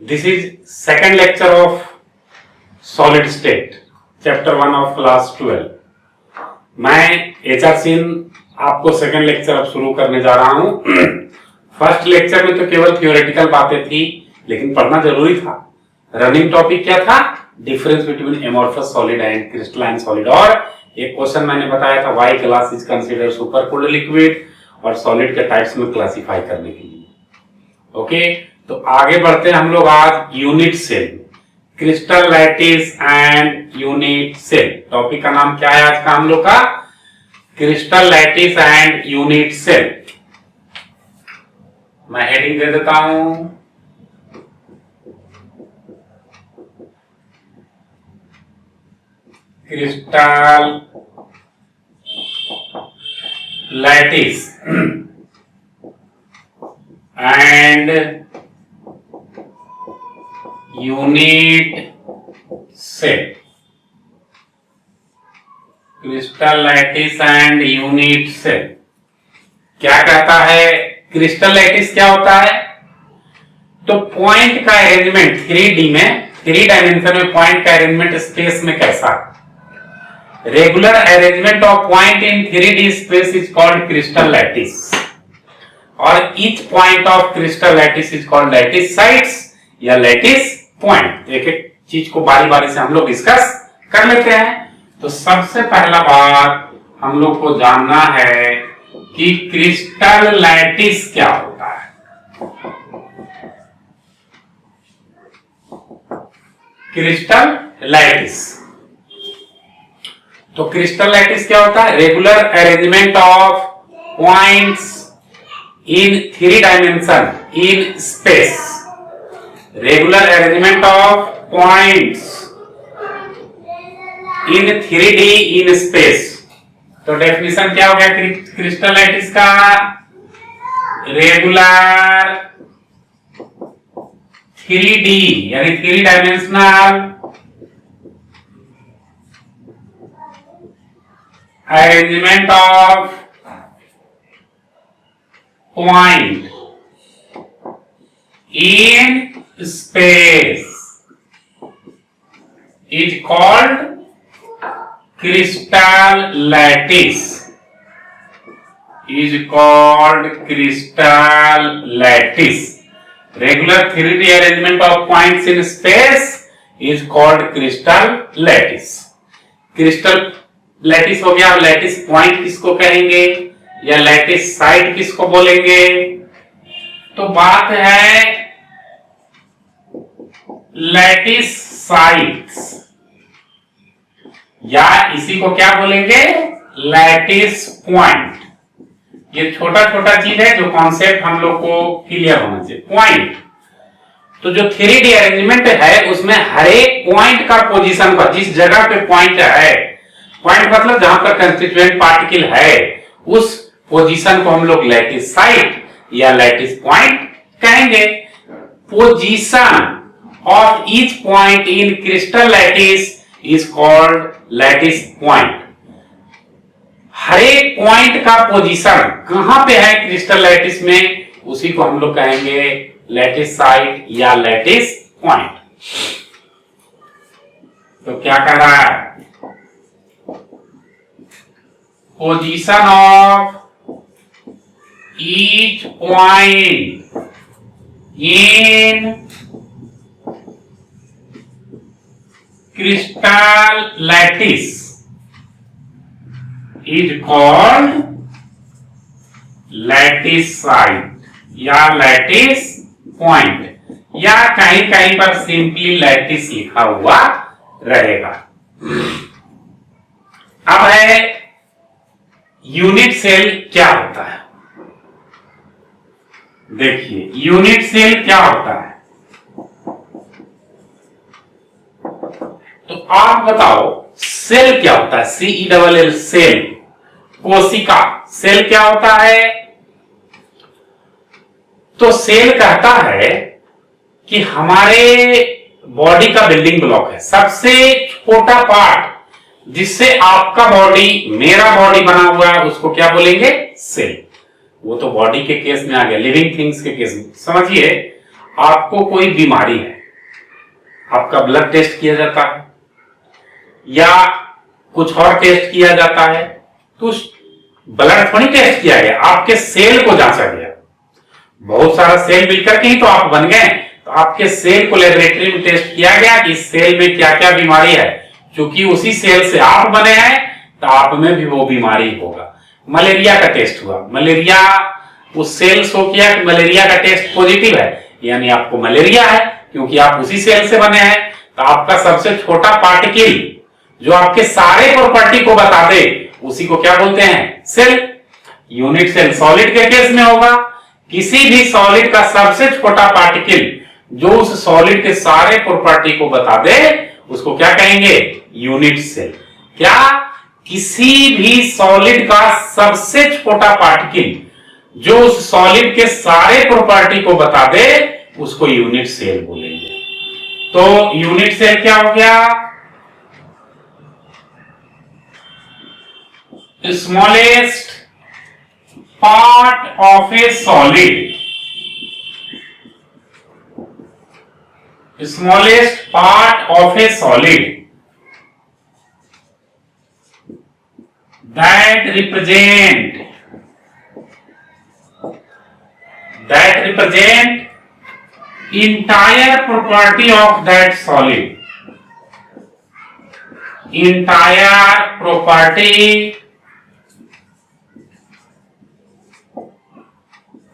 This is second lecture of solid state, chapter 1 of class 12. मैं HR Singh आपको second lecture अब शुरू करने जा रहा हूं। फर्स्ट लेक्चर में तो केवल थियोरेटिकल बातें थी, लेकिन पढ़ना जरूरी था। रनिंग टॉपिक क्या था? Difference between amorphous solid and crystalline solid. और एक क्वेश्चन मैंने बताया था, why glass is considered super cooled liquid, और सॉलिड के टाइप्स में क्लासिफाई करने के लिए। ओके, तो आगे बढ़ते हैं हम लोग आज unit cell, crystal lattice and unit cell. Topic का नाम क्या है आज का हम लोग का? Crystal lattice and unit cell. मैं हेडिंग दे देता हूं, crystal lattice and unit cell. Crystal lattice and unit cell क्या कहता है? क्रिस्टल लैटिस क्या होता है? तो पॉइंट का अरेंजमेंट 3D में, 3 डायमेंशन में पॉइंट का अरेंजमेंट स्पेस में कैसा? Regular arrangement of point in 3D space is called crystal lattice, और each point of crystal lattice is called lattice sites या लैटिस पॉइंट। एक एक चीज को बारी बारी से हम लोग डिस्कस कर लेते हैं। तो सबसे पहला बात हम लोग को जानना है कि क्रिस्टल लैटिस क्या होता है। क्रिस्टल लैटिस, तो क्रिस्टल लैटिस क्या होता है? Regular arrangement of points in 3 dimension in space. Regular arrangement of points in 3D in space. तो डेफिनेशन क्या हो गया क्रिस्टल लैटिस का? रेगुलर 3D यानी 3 dimensional arrangement of point in space is called crystal lattice. Is called crystal lattice. Regular 3D arrangement of points in space is called crystal lattice. Crystal lattice हो गया। Lattice point किसको कहेंगे या lattice site किसको बोलेंगे? तो बात है लैटिस साइट्स, या इसी को क्या बोलेंगे? Lattice point. ये छोटा छोटा चीज है जो कॉन्सेप्ट हम लोग को क्लियर होना चाहिए। पॉइंट, तो जो 3D अरेंजमेंट है उसमें हर एक पॉइंट का पोजीशन पर, जिस जगह पे पॉइंट है, पॉइंट मतलब जहां पर कंस्टिट्यूएंट पार्टिकल है, उस पोजीशन को हम लोग लैटिस साइट या लैटिस पॉइंट कहेंगे। Position of each point in crystal lattice is called lattice point. हर एक पॉइंट का पोजीशन कहां पे है क्रिस्टल लैटिस में, उसी को हम लोग कहेंगे लैटिस साइट या लैटिस पॉइंट। तो क्या कह रहा है? Position of each point in crystal lattice is called lattice site या lattice point, या कहीं कहीं पर सिंपली लैटिस लिखा हुआ रहेगा। अब है यूनिट सेल क्या होता है। देखिए यूनिट सेल क्या होता है, तो आप बताओ सेल क्या होता है? CELL सेल, कोशिका। सेल क्या होता है? तो सेल कहता है कि हमारे बॉडी का बिल्डिंग ब्लॉक है, सबसे छोटा पार्ट जिससे आपका बॉडी, मेरा बॉडी बना हुआ है, उसको क्या बोलेंगे? सेल। वो तो बॉडी के केस में आ गया, लिविंग थिंग्स के केस में समझिए। आपको कोई बीमारी है, आपका ब्लड टेस्ट किया जाता है या कुछ और टेस्ट किया जाता है, तो ब्लड थोड़ी टेस्ट किया गया, आपके सेल को जांचा गया। बहुत सारा सेल मिलकर के ही तो आप बन गए, तो आपके सेल को लेबोरेटरी में टेस्ट किया गया कि इस सेल में क्या क्या बीमारी है। क्योंकि उसी सेल से आप बने हैं तो आप में भी वो बीमारी होगा। मलेरिया का टेस्ट हुआ, मलेरिया उस सेल शो किया कि मलेरिया का टेस्ट पॉजिटिव है, यानी आपको मलेरिया है, क्योंकि आप उसी सेल से बने हैं। तो आपका सबसे छोटा पार्टिकल जो आपके सारे प्रॉपर्टी को बता दे, उसी को क्या बोलते हैं? सेल। यूनिट सेल सॉलिड के केस में होगा, किसी भी सॉलिड का सबसे छोटा पार्टिकल जो उस सॉलिड के सारे प्रॉपर्टी को बता दे, उसको क्या कहेंगे? Unit cell. क्या? किसी भी सॉलिड का सबसे छोटा पार्टिकल जो उस सॉलिड के सारे प्रॉपर्टी को बता दे, उसको यूनिट सेल बोलेंगे। तो यूनिट सेल क्या हो गया? Smallest part of A solid, smallest part of a solid that represent entire property of that solid, entire property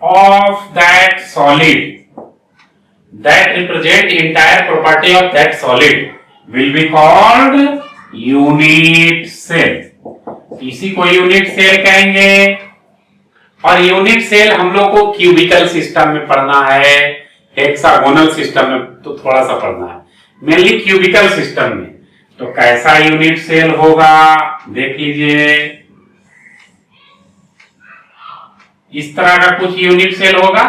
of that solid, that represent entire property of that solid will be called unit cell। इसी को unit cell कहेंगे। और unit cell हम लोग को cubicle system में पढ़ना है, हेक्सागोनल सिस्टम में तो थोड़ा सा पढ़ना है, मेनली क्यूबिकल सिस्टम में। तो कैसा यूनिट सेल होगा देख लीजिए, इस तरह का कुछ यूनिट सेल होगा।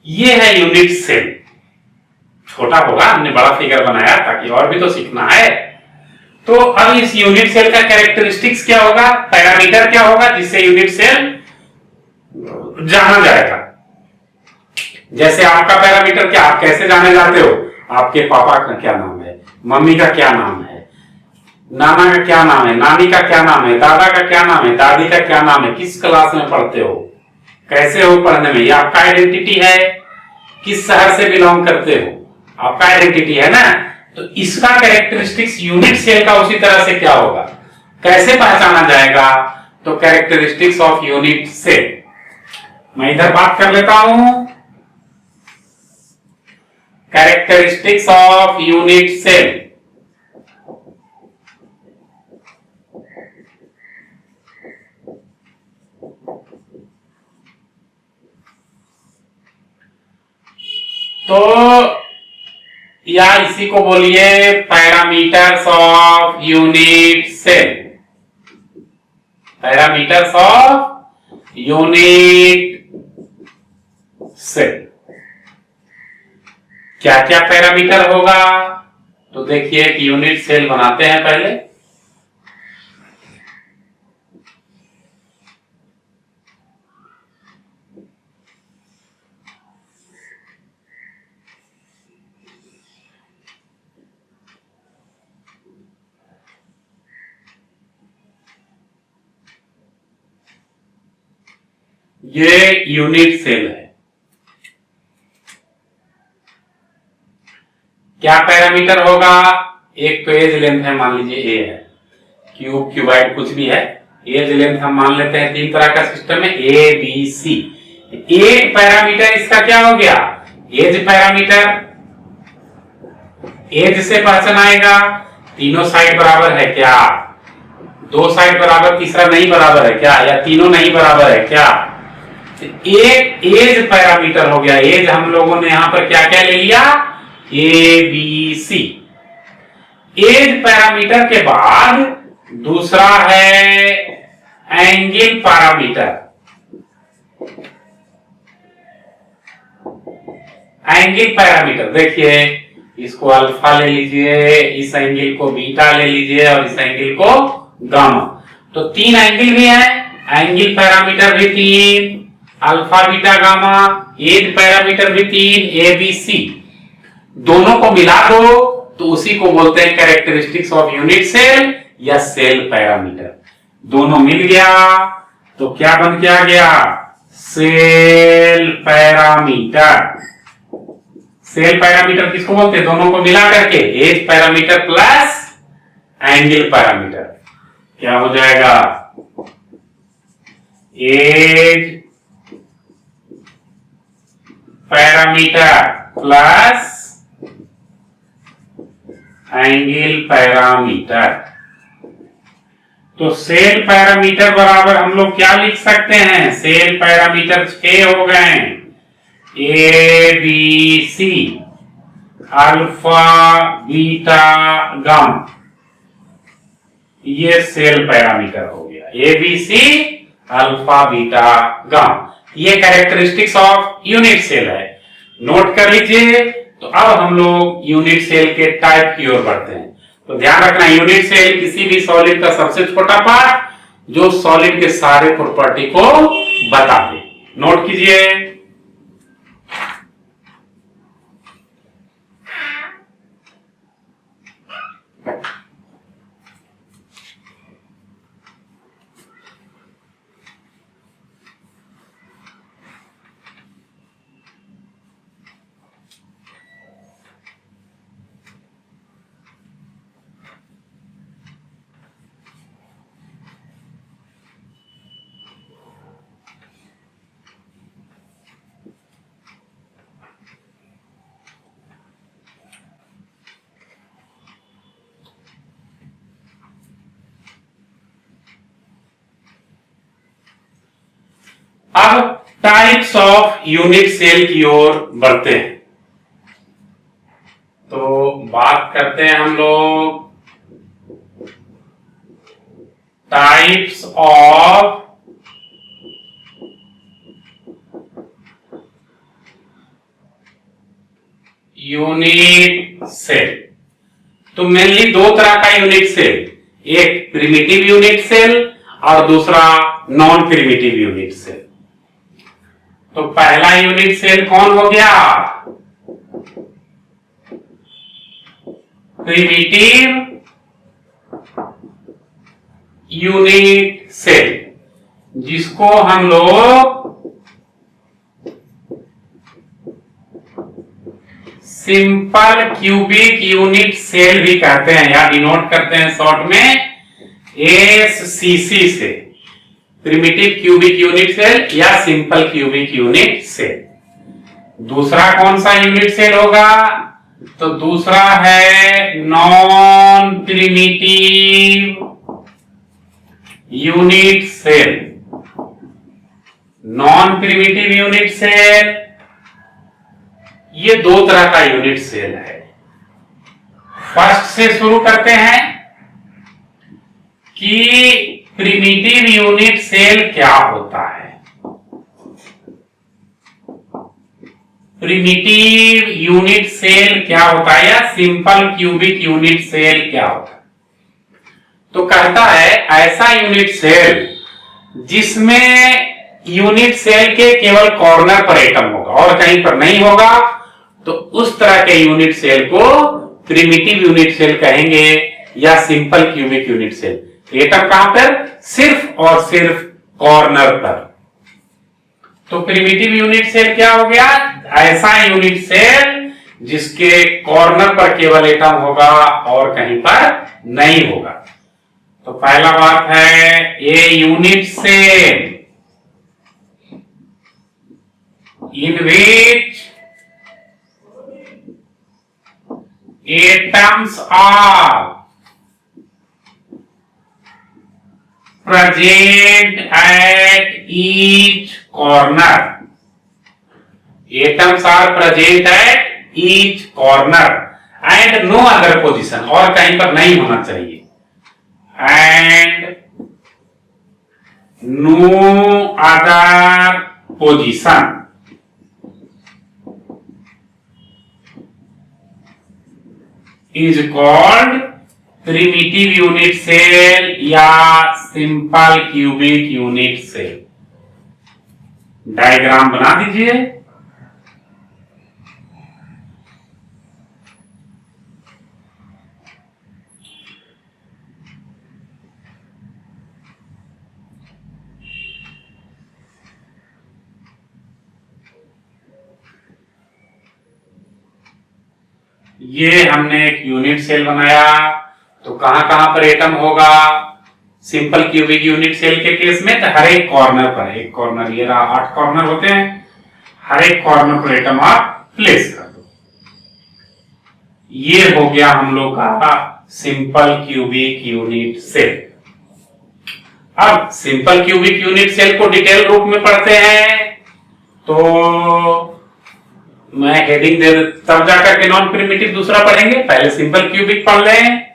ये है यूनिट सेल, छोटा होगा, हमने बड़ा फिगर बनाया ताकि और भी तो सीखना है। तो अब इस यूनिट सेल का कैरेक्टरिस्टिक्स क्या होगा, पैरामीटर क्या होगा जिससे यूनिट सेल जाना जाएगा। जैसे आपका पैरामीटर क्या, आप कैसे जाने जाते हो? आपके पापा का क्या नाम है, मम्मी का क्या नाम है, नाना का क्या नाम है, नानी का क्या नाम है, दादा का क्या नाम है, दादी का क्या नाम है, किस क्लास में पढ़ते हो, कैसे हो पढ़ने में, ये आपका आइडेंटिटी है। किस शहर से बिलोंग करते हो, आपका आइडेंटिटी है ना। तो इसका कैरेक्टरिस्टिक्स यूनिट सेल का उसी तरह से क्या होगा, कैसे पहचाना जाएगा? तो कैरेक्टरिस्टिक्स ऑफ यूनिट सेल, मैं इधर बात कर लेता हूं। कैरेक्टरिस्टिक्स ऑफ यूनिट सेल, तो या इसी को बोलिए parameters of unit cell, parameters of unit cell. क्या क्या पैरामीटर होगा? तो देखिए एक यूनिट सेल बनाते हैं पहले। ये यूनिट सेल है। क्या पैरामीटर होगा? एक तो एज लेंथ है, मान लीजिए ए है, क्यूब क्यूबाइड कुछ भी है, एज लेंथ हम मान लेते हैं, तीन तरह का सिस्टम है ए बी सी। एक पैरामीटर इसका क्या हो गया, एज पैरामीटर। एज से पहचान आएगा तीनों साइड बराबर है क्या, दो साइड बराबर, तीसरा नहीं बराबर है क्या, या तीनों नहीं बराबर है क्या। एक एज पैरामीटर हो गया। एज हम लोगों ने यहां पर क्या क्या ले लिया, A B C. Edge parameter के बाद दूसरा है एंगल पैरामीटर। एंगल पैरामीटर देखिए, इसको अल्फा ले लीजिए, इस एंगल को बीटा ले लीजिए और इस एंगल को गामा। तो तीन एंगल भी है, एंगल पैरामीटर भी तीन, alpha beta gamma, edge parameter भी तीन, ए बी सी, दोनों को मिला दो तो उसी को बोलते हैं कैरेक्टरिस्टिक्स ऑफ यूनिट सेल या सेल पैरामीटर। दोनों मिल गया तो क्या बन के आ गया, सेल पैरामीटर। सेल पैरामीटर किसको बोलते हैं, दोनों को मिला करके, edge parameter plus angle parameter. क्या हो जाएगा, edge parameter plus angle parameter. तो सेल पैरामीटर बराबर हम लोग क्या लिख सकते हैं, सेल पैरामीटर 6 हो गए, A B C, alpha beta gamma, ये सेल पैरामीटर हो गया, A B C alpha beta gamma. ये कैरेक्टरिस्टिक्स ऑफ यूनिट सेल है, नोट कर लीजिए। तो अब हम लोग यूनिट सेल के टाइप की ओर बढ़ते हैं। तो ध्यान रखना, यूनिट सेल किसी भी सॉलिड का सबसे छोटा पार्ट जो सॉलिड के सारे प्रॉपर्टी को बता दे। नोट कीजिए, अब टाइप्स ऑफ यूनिट सेल की ओर बढ़ते हैं। तो बात करते हैं हम लोग टाइप्स ऑफ यूनिट सेल। तो मेनली दो तरह का यूनिट सेल, एक प्रिमिटिव यूनिट सेल और दूसरा नॉन प्रिमिटिव यूनिट सेल। तो पहला यूनिट सेल कौन हो गया, प्रिमिटिव यूनिट सेल, जिसको हम लोग सिंपल क्यूबिक यूनिट सेल भी कहते हैं या डिनोट करते हैं शॉर्ट में एससीसी से, प्रिमिटिव क्यूबिक यूनिट सेल या सिंपल क्यूबिक यूनिट सेल। दूसरा कौन सा यूनिट सेल होगा, तो दूसरा है non primitive unit cell. Non primitive unit cell, ये दो तरह का यूनिट सेल है। फर्स्ट से शुरू करते हैं कि प्रिमिटिव यूनिट सेल क्या होता है। प्रिमिटिव यूनिट सेल क्या होता है या सिंपल क्यूबिक यूनिट सेल क्या होता है। तो कहता है ऐसा यूनिट सेल जिसमें यूनिट सेल के केवल कॉर्नर पर एटम होगा और कहीं पर नहीं होगा, तो उस तरह के यूनिट सेल को प्रिमिटिव यूनिट सेल कहेंगे या simple cubic unit cell. Atom कहां पर, सिर्फ और सिर्फ कॉर्नर पर। तो प्रिमिटिव यूनिट सेल क्या हो गया, ऐसा यूनिट सेल जिसके कॉर्नर पर केवल एटम होगा और कहीं पर नहीं होगा। तो पहला बात है a unit cell in which atoms are present at each corner. Atoms are present at each corner and no other position, और कहीं पर नहीं होना चाहिए, and no other position. Is called primitive unit cell या simple cubic unit cell. Diagram बना दीजिए। ये हमने एक यूनिट सेल बनाया, तो कहां कहां पर एटम होगा? सिंपल क्यूबिक यूनिट सेल के केस में तो हर एक कॉर्नर पर, एक कॉर्नर, ये रहा 8 कॉर्नर होते हैं, हर एक कॉर्नर पर एटम आप प्लेस कर दो। ये हो गया हम लोग का सिंपल क्यूबिक यूनिट सेल। अब सिंपल क्यूबिक यूनिट सेल को डिटेल रूप में पढ़ते हैं, तो मैं हेडिंग दे तब जाकर के नॉन प्रिमिटिव दूसरा पढ़ेंगे, पहले सिंपल क्यूबिक पढ़ लें।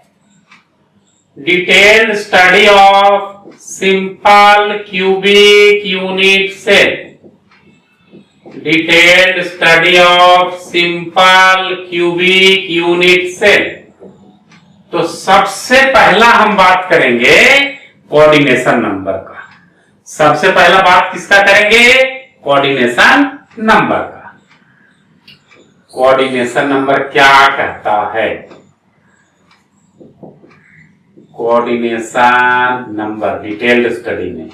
Detailed study of simple cubic unit cell. Detailed study of simple cubic unit cell. तो सबसे पहला हम बात करेंगे कोऑर्डिनेशन नंबर का। सबसे पहला बात किसका करेंगे? कोऑर्डिनेशन नंबर का। कोऑर्डिनेशन नंबर क्या कहता है? कोऑर्डिनेशन नंबर डिटेल्ड स्टडी में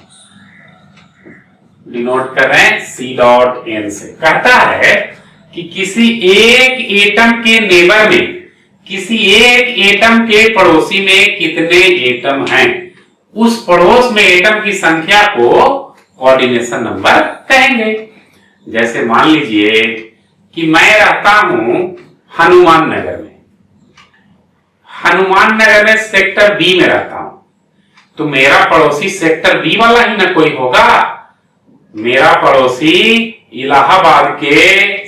डिनोट कर रहे हैं C.N से। कहता है कि किसी एक एटम के नेबर में, किसी एक एटम के पड़ोसी में कितने एटम हैं, उस पड़ोस में एटम की संख्या को कोऑर्डिनेशन नंबर कहेंगे। जैसे मान लीजिए कि मैं रहता हूं हनुमान नगर में, हनुमान नगर में सेक्टर बी में रहता हूं, तो मेरा पड़ोसी सेक्टर बी वाला ही ना कोई होगा। मेरा पड़ोसी इलाहाबाद के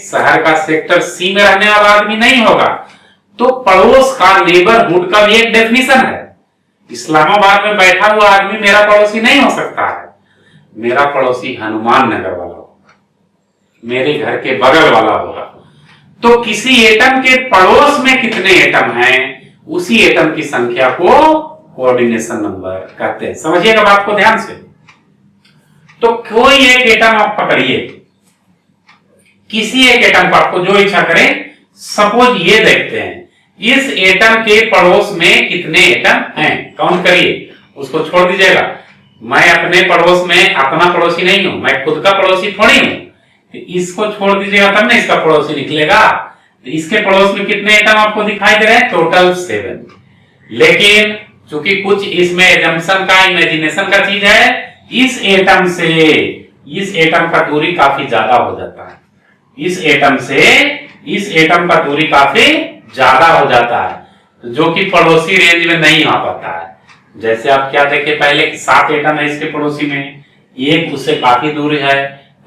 शहर का सेक्टर सी में रहने वाला आदमी नहीं होगा। तो पड़ोस का, नेबरहुड का भी एक डेफिनेशन है। इस्लामाबाद में बैठा हुआ आदमी मेरा पड़ोसी नहीं हो सकता है। मेरा पड़ोसी हनुमान नगर वाला होगा, मेरे घर के बगल वाला होगा। तो किसी एटम के पड़ोस में कितने एटम हैं, उसी एटम की संख्या को कोऑर्डिनेशन नंबर कहते हैं। समझिएगा बात को ध्यान से। तो कोई एक एटम आप पकड़िए, किसी एक एटम को आपको जो इच्छा करें। सपोज ये देखते हैं इस एटम के पड़ोस में कितने एटम हैं, काउंट करिए। उसको छोड़ दीजिएगा। मैं अपने पड़ोस में अपना पड़ोसी नहीं हूं, मैं खुद का पड़ोसी थोड़ी हूं। तो इसको छोड़ दीजिएगा तब ना इसका पड़ोसी निकलेगा। तो इसके पड़ोस में कितने एटम आपको दिखाई दे रहे हैं? टोटल 7। लेकिन चूंकि कुछ इसमें एजम्पशन का, इमेजिनेशन का चीज है, इस एटम से इस एटम का दूरी काफी ज्यादा हो जाता है। इस एटम से इस एटम का दूरी काफी ज्यादा हो जाता है, जो कि पड़ोसी रेंज में नहीं आ पाता है। जैसे आप क्या देखे पहले, 7 एटम है इसके पड़ोसी में, एक उससे काफी दूर है,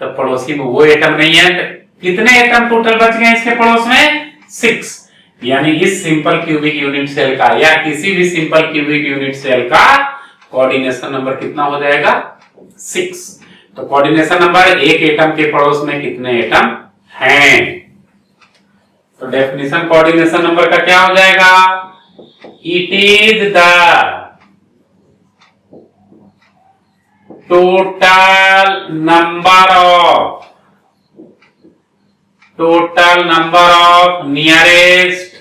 तो पड़ोसी में वो एटम नहीं है। तो कितने एटम टोटल बच गए इसके पड़ोस में? 6। यानी इस सिंपल क्यूबिक यूनिट सेल का या किसी भी सिंपल क्यूबिक यूनिट सेल का कोऑर्डिनेशन नंबर कितना हो जाएगा? 6। तो कोऑर्डिनेशन नंबर एक एटम के पड़ोस में कितने एटम हैं। तो डेफिनेशन कोऑर्डिनेशन नंबर का क्या हो जाएगा? It is the total number of nearest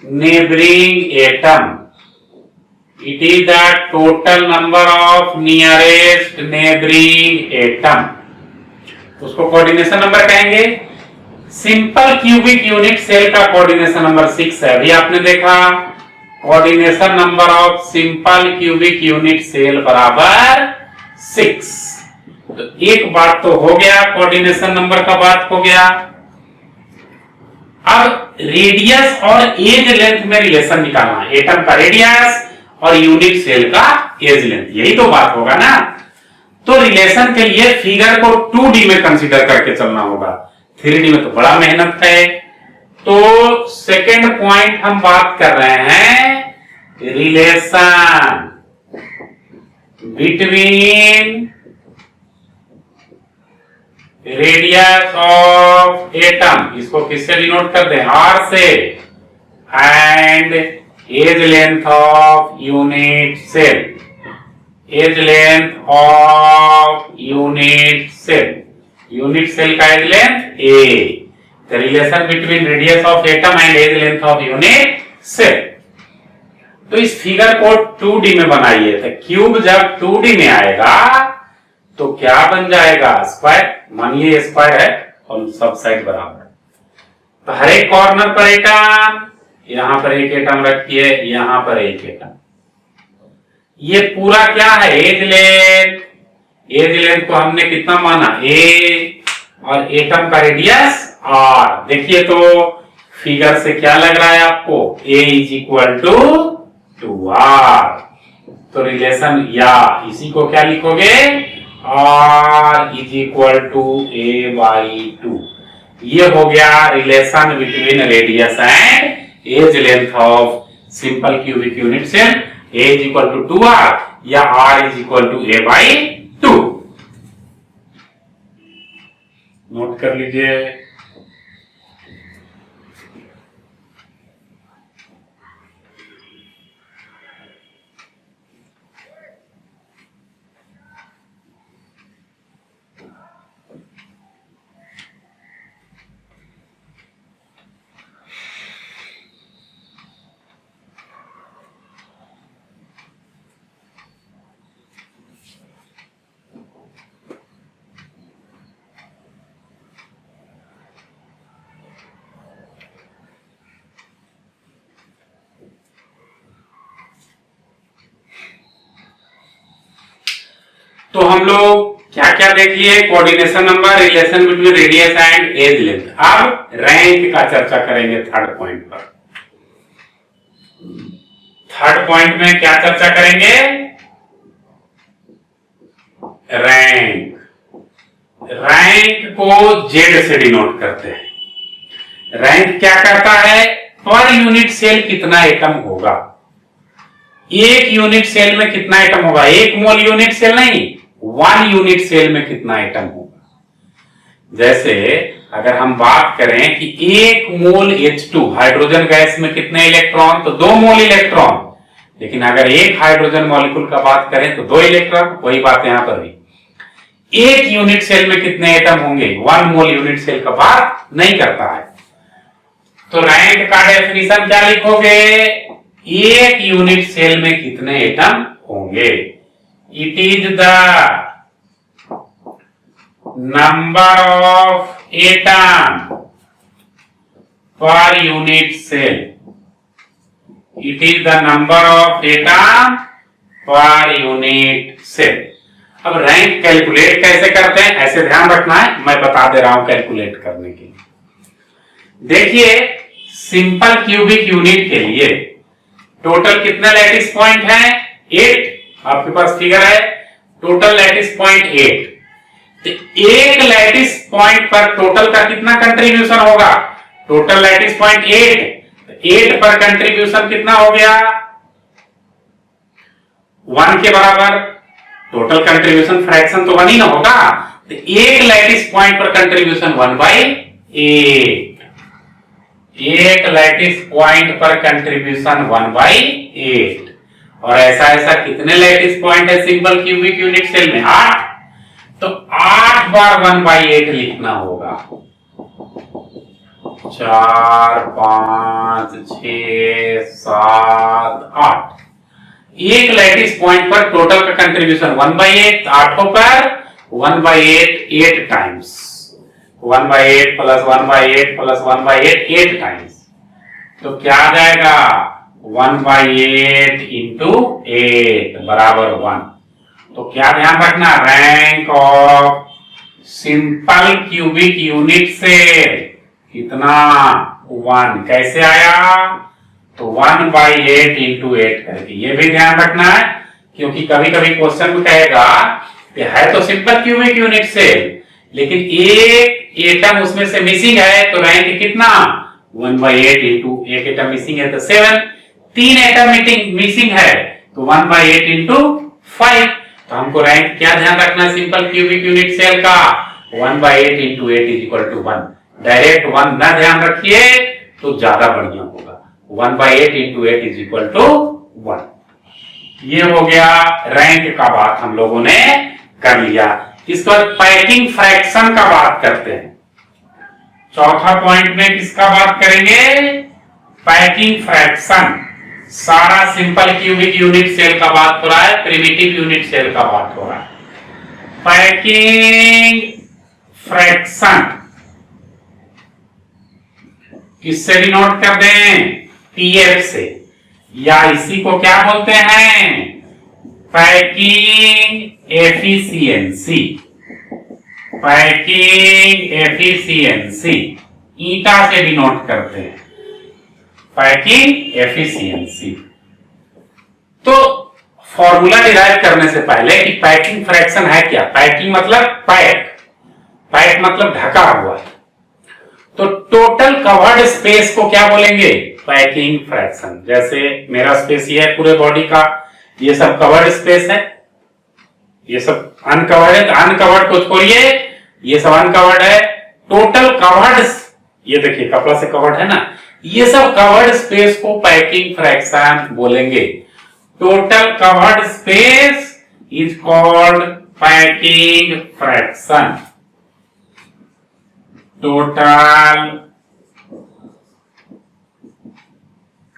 neighbouring atom. It is the total number of nearest neighboring atom। उसको कोऑर्डिनेशन नंबर कहेंगे। सिंपल क्यूबिक यूनिट सेल का कोऑर्डिनेशन नंबर 6 है। अभी आपने देखा coordination number of simple cubic unit cell बराबर 6। तो एक बात तो हो गया, कोऑर्डिनेशन नंबर का बात हो गया। अब रेडियस और एज लेंथ में रिलेशन निकालना है। एटम का रेडियस और यूनिट सेल का एज लेंथ, यही तो बात होगा ना। तो रिलेशन के लिए फिगर को 2D में कंसीडर करके चलना होगा, 3D में तो बड़ा मेहनत है। तो सेकंड पॉइंट हम बात कर रहे हैं relation between radius of atom. इसको किससे डिनोट करते हैं? R से। and edge length of unit cell. Edge length of unit cell. Unit cell का edge length A. The relation between radius of atom and edge length of unit cell. तो इस figure को 2D में बनाइए। तो cube जब 2D में आएगा तो क्या बन जाएगा? स्क्वायर। मानिए स्क्वायर है और सब साइड बराबर। तो हर एक कॉर्नर पर एटम, यहां पर एक एटम रखिए, यहां पर एक एटम। ये पूरा क्या है? As length. एज लेंथ को हमने कितना माना? ए, और एटम का रेडियस आर। देखिए तो फिगर से क्या लग रहा है आपको? A is equal to R. तो रिलेशन या इसी को क्या लिखोगे? R is equal to A by 2। ये हो गया relation between radius and edge length of simple cubic unit cell. A is equal to 2r या r is equal to A by 2। Note कर लीजिए। तो हम लोग क्या क्या देख लिए? Coordination number, relation between radius and edge length. अब रैंक का चर्चा करेंगे थर्ड पॉइंट पर। थर्ड पॉइंट में क्या चर्चा करेंगे? रैंक। रैंक को जेड से डिनोट करते हैं। रैंक क्या करता है? पर यूनिट सेल कितना एटम होगा। एक यूनिट सेल में कितना एटम होगा? एक मोल यूनिट सेल नहीं, 1 यूनिट सेल में कितना एटम होगा। जैसे अगर हम बात करें कि 1 मोल H2 हाइड्रोजन गैस में कितने इलेक्ट्रॉन? तो 2 मोल इलेक्ट्रॉन। लेकिन अगर एक हाइड्रोजन मॉलिक्यूल का बात करें तो 2 इलेक्ट्रॉन। वही बात यहां पर भी। एक यूनिट सेल में कितने एटम होंगे? 1 मोल यूनिट सेल का बात नहीं करता है। तो रैंक का डेफिनेशन क्या लिखोगे? एक यूनिट सेल में कितने एटम होंगे? It is the number of atom per unit cell. It is the number of atom per unit cell. अब रैंक कैलकुलेट कैसे करते हैं ऐसे ध्यान रखना है, मैं बता दे रहा हूं कैलकुलेट करने के लिए। देखिए सिंपल क्यूबिक यूनिट के लिए टोटल कितने लैटिस पॉइंट हैं? 8। आपके पास फिगर है, टोटल लैटिस पॉइंट 8। तो एक लैटिस पॉइंट पर टोटल का कितना कंट्रीब्यूशन होगा? Total lattice point 8। 8 पर कंट्रीब्यूशन कितना हो गया? 1 के बराबर। टोटल कंट्रीब्यूशन फ्रैक्शन तो 1 ही ना होगा। तो एक लैटिस पॉइंट पर कंट्रीब्यूशन 1/8। एक लैटिस पॉइंट पर कंट्रीब्यूशन 1/8। और ऐसा ऐसा कितने लैटिस पॉइंट है सिंपल क्यूबिक यूनिट सेल में? 8। तो 8 बार 1/8 लिखना होगा। 4 5 6 7 8। एक लैटिस पॉइंट पर टोटल का कंट्रीब्यूशन 1/8। 8 पर 1/8 8 टाइम्स। 1/8 plus 1/8 plus 1/8 8 times. तो क्या आ जाएगा? 1/8 इंटू 8 बराबर 1। तो क्या ध्यान रखना? Rank of simple cubic unit cell कितना? 1। कैसे आया? तो 1/8 इंटू 8 करके। ये भी ध्यान रखना है क्योंकि कभी कभी क्वेश्चन में कहेगा कि है तो सिंपल क्यूबिक यूनिट सेल लेकिन एक एटम उसमें से मिसिंग है, तो रैंक कितना? 1/8 इंटू एक एटम मिसिंग है तो 7। 3 एटम मिसिंग है तो 1/8 इंटू 5। तो हमको रैंक क्या ध्यान रखना है सिंपल क्यूबिक यूनिट सेल का? 1/8 into 8 is equal to 1। Direct 1 ना ध्यान रखिए तो ज्यादा बढ़िया होगा। 1/8 इंटू 8 इज इक्वल टू 1। ये हो गया रैंक का बात हम लोगों ने कर लिया। इसके बाद पैकिंग फ्रैक्शन का बात करते हैं। चौथा पॉइंट में किसका बात करेंगे? Packing fraction. सारा सिंपल क्यूबिक यूनिट सेल का बात हो रहा है, प्रिमिटिव यूनिट सेल का बात हो रहा है। पैकिंग फ्रैक्शन किससे डिनोट कर दें? पीएफ से, या इसी को क्या बोलते हैं? Packing efficiency. पैकिंग एफिशिएंसी ईटा से डिनोट करते हैं, पैकिंग एफिशिएंसी। तो फॉर्मूला डिराइव करने से पहले कि पैकिंग फ्रैक्शन है क्या? पैकिंग मतलब पैक, पैक मतलब ढका हुआ। तो टोटल कवर्ड स्पेस को क्या बोलेंगे? Packing fraction. जैसे मेरा स्पेस ये है पूरे बॉडी का, ये सब कवर्ड स्पेस है, ये सब अनकवर्ड है। अनकवर्ड को छोड़िए, ये सब अनकवर्ड है। टोटल कवर्ड, ये देखिए कपड़ा से कवर्ड है ना, ये सब कवर्ड स्पेस को पैकिंग फ्रैक्शन बोलेंगे। Total covered space is called packing fraction. Total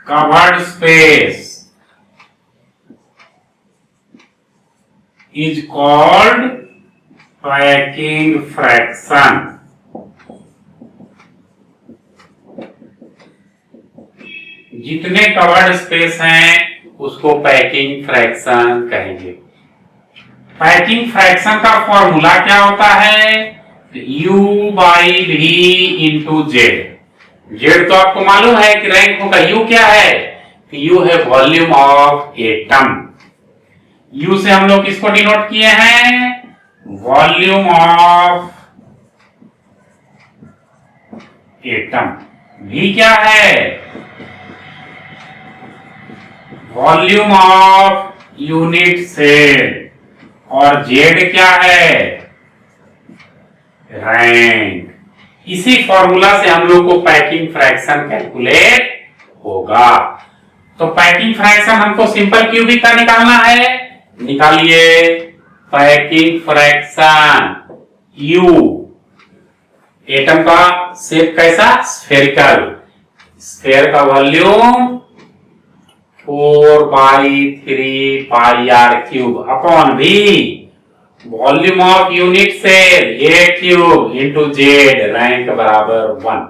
covered space is called packing fraction. जितने कवर्ड स्पेस हैं उसको पैकिंग फ्रैक्शन कहेंगे। पैकिंग फ्रैक्शन का फॉर्मूला क्या होता है? U/V into Z. जेड तो आपको मालूम है कि रैंक होगा। यू क्या है? यू है वॉल्यूम ऑफ एटम। यू से हम लोग किसको डिनोट किए हैं? Volume of atom. वी क्या है? Volume of unit cell. और जेड क्या है? रैंक। इसी फॉर्मूला से हम लोग को पैकिंग फ्रैक्शन कैलकुलेट होगा। तो पैकिंग फ्रैक्शन हमको सिंपल क्यूबिक का निकालना है, निकालिए। पैकिंग फ्रैक्शन यू, एटम का शेप कैसा? स्फेरिकल। स्फेयर का volume 4/3 pi R cube upon V. Volume of unit cell A cube into Z, rank बराबर 1।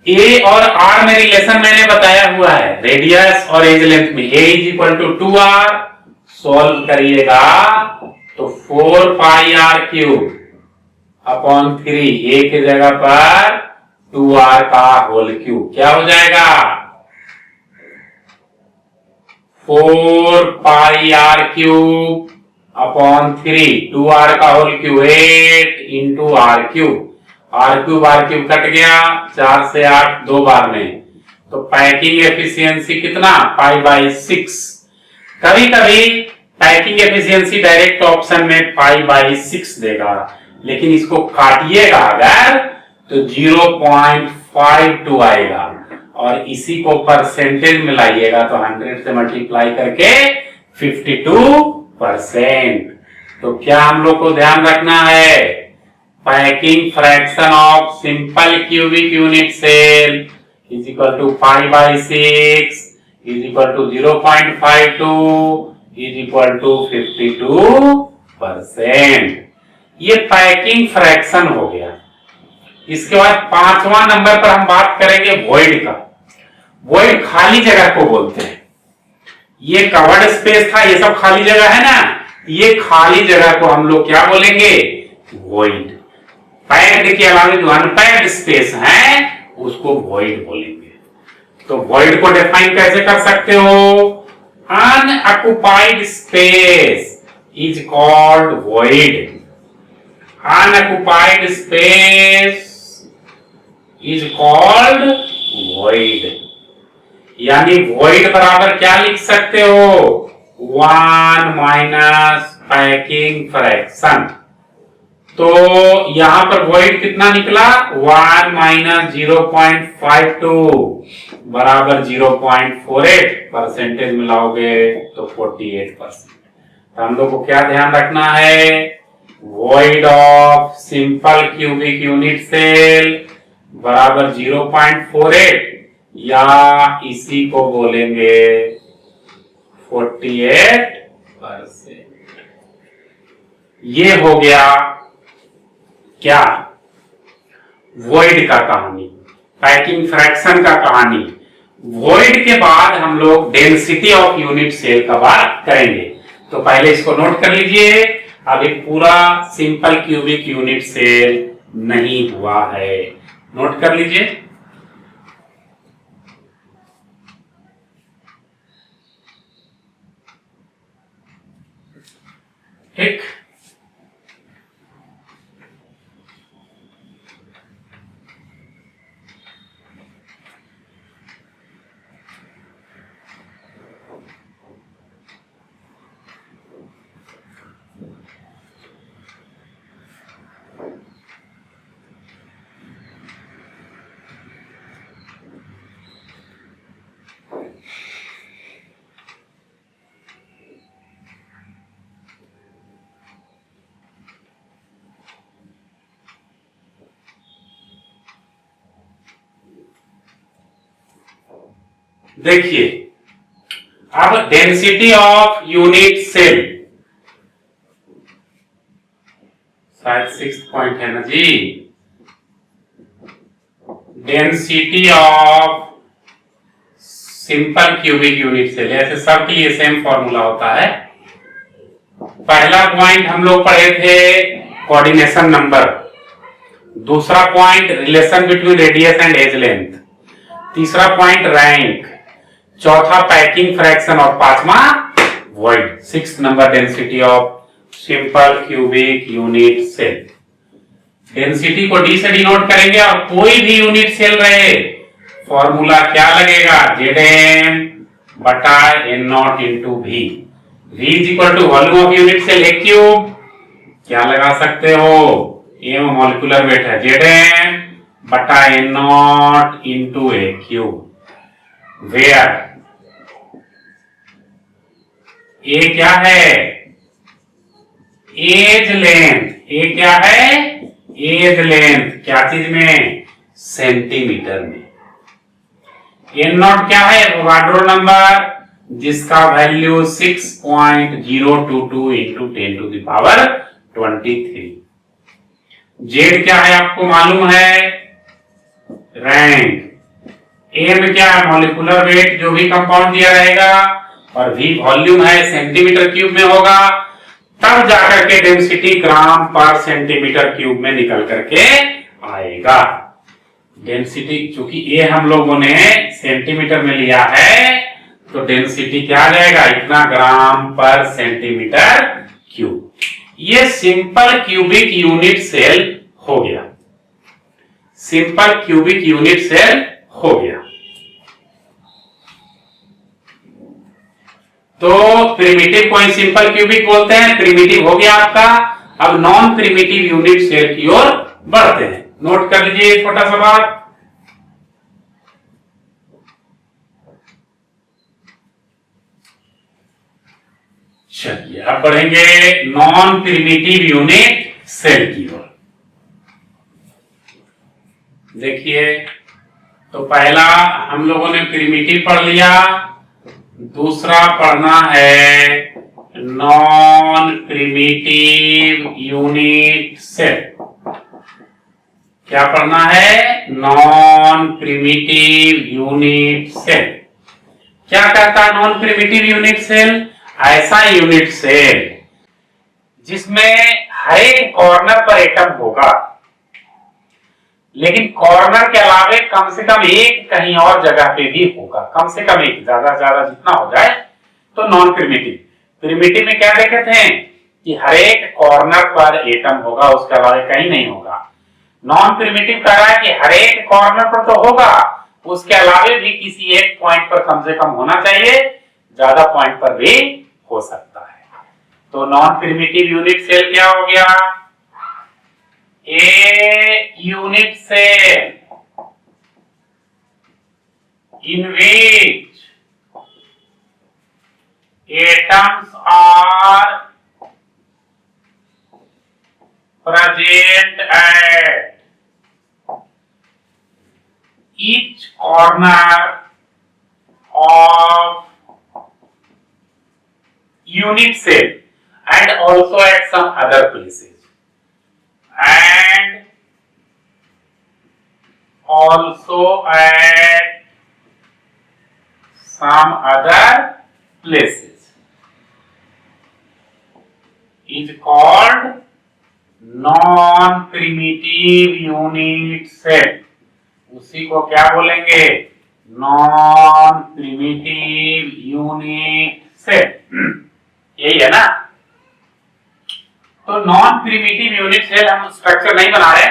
ए और आर में रिलेशन मैंने बताया हुआ है, रेडियस और एज लेंथ में। A is equal to 2r, solve करिएगा तो 4 r क्यूब अपॉन 3, ए की जगह पर 2r का होल क्यूब क्या हो जाएगा? 4 r क्यूब अपॉन 3, 2r का whole cube 8 into R cube. R cube कट गया, 4 से 8 दो बार में। तो पैकिंग एफिशिएंसी कितना? π/6। कभी कभी पैकिंग एफिशिएंसी डायरेक्ट ऑप्शन में π/6 देगा, लेकिन इसको काटिएगा अगर तो 0.52 आएगा। और इसी को परसेंटेज में लाइएगा तो 100 से मल्टीप्लाई करके 52%। तो क्या हम लोग को ध्यान रखना है? Packing fraction of simple cubic unit cell is equal to π/6 is equal to 0.52 is equal to 52%। ये पैकिंग फ्रैक्शन हो गया। इसके बाद 5वां नंबर पर हम बात करेंगे वॉइड का। वॉइड खाली जगह को बोलते हैं। ये कवर्ड स्पेस था, ये सब खाली जगह है ना, ये खाली जगह को हम लोग क्या बोलेंगे? वॉइड। पैक्ड के अलावा जो अनपैक्ड स्पेस है उसको वॉइड बोलेंगे। तो वॉइड को डिफाइन कैसे कर सकते हो? Unoccupied space is called void. Unoccupied space is called void. यानी वॉइड बराबर क्या लिख सकते हो? 1 माइनस पैकिंग फ्रैक्शन। तो यहां पर वॉइड कितना निकला 1 माइनस 0.52 बराबर 0.48 परसेंटेज मिलाओगे तो 48%। तो हम लोग को क्या ध्यान रखना है, void of simple cubic unit cell बराबर 0.48 या इसी को बोलेंगे 48%। ये हो गया क्या, वॉइड का कहानी, पैकिंग फ्रैक्शन का कहानी। वॉइड के बाद हम लोग डेंसिटी ऑफ यूनिट सेल का बात करेंगे। तो पहले इसको नोट कर लीजिए, अभी पूरा सिंपल क्यूबिक यूनिट सेल नहीं हुआ है, नोट कर लीजिए। ठीक, देखिए अब डेंसिटी ऑफ यूनिट सेल, शायद 6 पॉइंट है ना जी, density of simple cubic unit cell, ऐसे सबके लिए सेम फॉर्मूला होता है। पहला पॉइंट हम लोग पढ़े थे कोऑर्डिनेशन नंबर, दूसरा point relation between radius and edge length, तीसरा पॉइंट रैंक, चौथा पैकिंग फ्रैक्शन और पांचवा void. 6 number density of simple cubic unit cell. Density को डी से डिनोट करेंगे और कोई भी यूनिट सेल रहे फॉर्मूला क्या लगेगा, Zm बटा N0 into V। V is equal to volume of unit cell A cube, क्या लगा सकते हो, ये मॉलिक्यूलर वेट है, Zm बटा N0 into A cube, where A क्या है, एज लेंथ, ए क्या है, एज लेंथ, क्या चीज में, सेंटीमीटर में। N0 क्या है, एवोगाड्रो नंबर, जिसका value 6.022 into 10 to the power 23। Z क्या है आपको मालूम है, रैंक। एम क्या है, मॉलिक्यूलर वेट, जो भी कंपाउंड दिया रहेगा, और V वॉल्यूम है, सेंटीमीटर क्यूब में होगा, तब जाकर के डेंसिटी ग्राम पर सेंटीमीटर क्यूब में निकल करके आएगा। डेंसिटी चूंकि ये हम लोगों ने सेंटीमीटर में लिया है, तो डेंसिटी क्या आ जाएगा, इतना ग्राम पर सेंटीमीटर क्यूब। ये सिंपल क्यूबिक यूनिट सेल हो गया, सिंपल क्यूबिक यूनिट सेल हो गया। तो प्रिमिटिव को सिंपल क्यूबिक बोलते हैं, प्रिमिटिव हो गया आपका। अब नॉन प्रिमिटिव यूनिट सेल की ओर बढ़ते हैं, नोट कर लीजिए छोटा सा बात। चलिए अब बढ़ेंगे नॉन प्रिमिटिव यूनिट सेल की ओर। देखिए, तो पहला हम लोगों ने प्रिमिटिव पढ़ लिया, दूसरा पढ़ना है नॉन प्रिमिटिव यूनिट सेल। क्या पढ़ना है, नॉन प्रिमिटिव यूनिट सेल। क्या कहता है नॉन प्रिमिटिव यूनिट सेल, ऐसा यूनिट सेल जिसमें हर एक कॉर्नर पर एटम होगा, लेकिन कॉर्नर के अलावे कम से कम एक कहीं और जगह पे भी होगा, कम से कम एक, ज्यादा ज्यादा जितना हो जाए तो नॉन प्रिमिटिव। प्रिमिटिव में क्या देखे थे कि हर एक कॉर्नर पर एटम होगा, उसके अलावा कहीं नहीं होगा। नॉन प्रिमिटिव कह रहा है कि हर एक कॉर्नर पर तो होगा, उसके अलावे भी किसी एक पॉइंट पर कम से कम होना चाहिए, ज्यादा पॉइंट पर भी हो सकता है। तो नॉन प्रिमिटिव यूनिट सेल क्या हो गया, A unit cell in which atoms are present at each corner of unit cell and also at some other places, and also at some other places, is called non-primitive unit cell. उसी को क्या बोलेंगे? Non primitive unit cell. यही है ना? तो non primitive unit cell हम structure नहीं बना रहे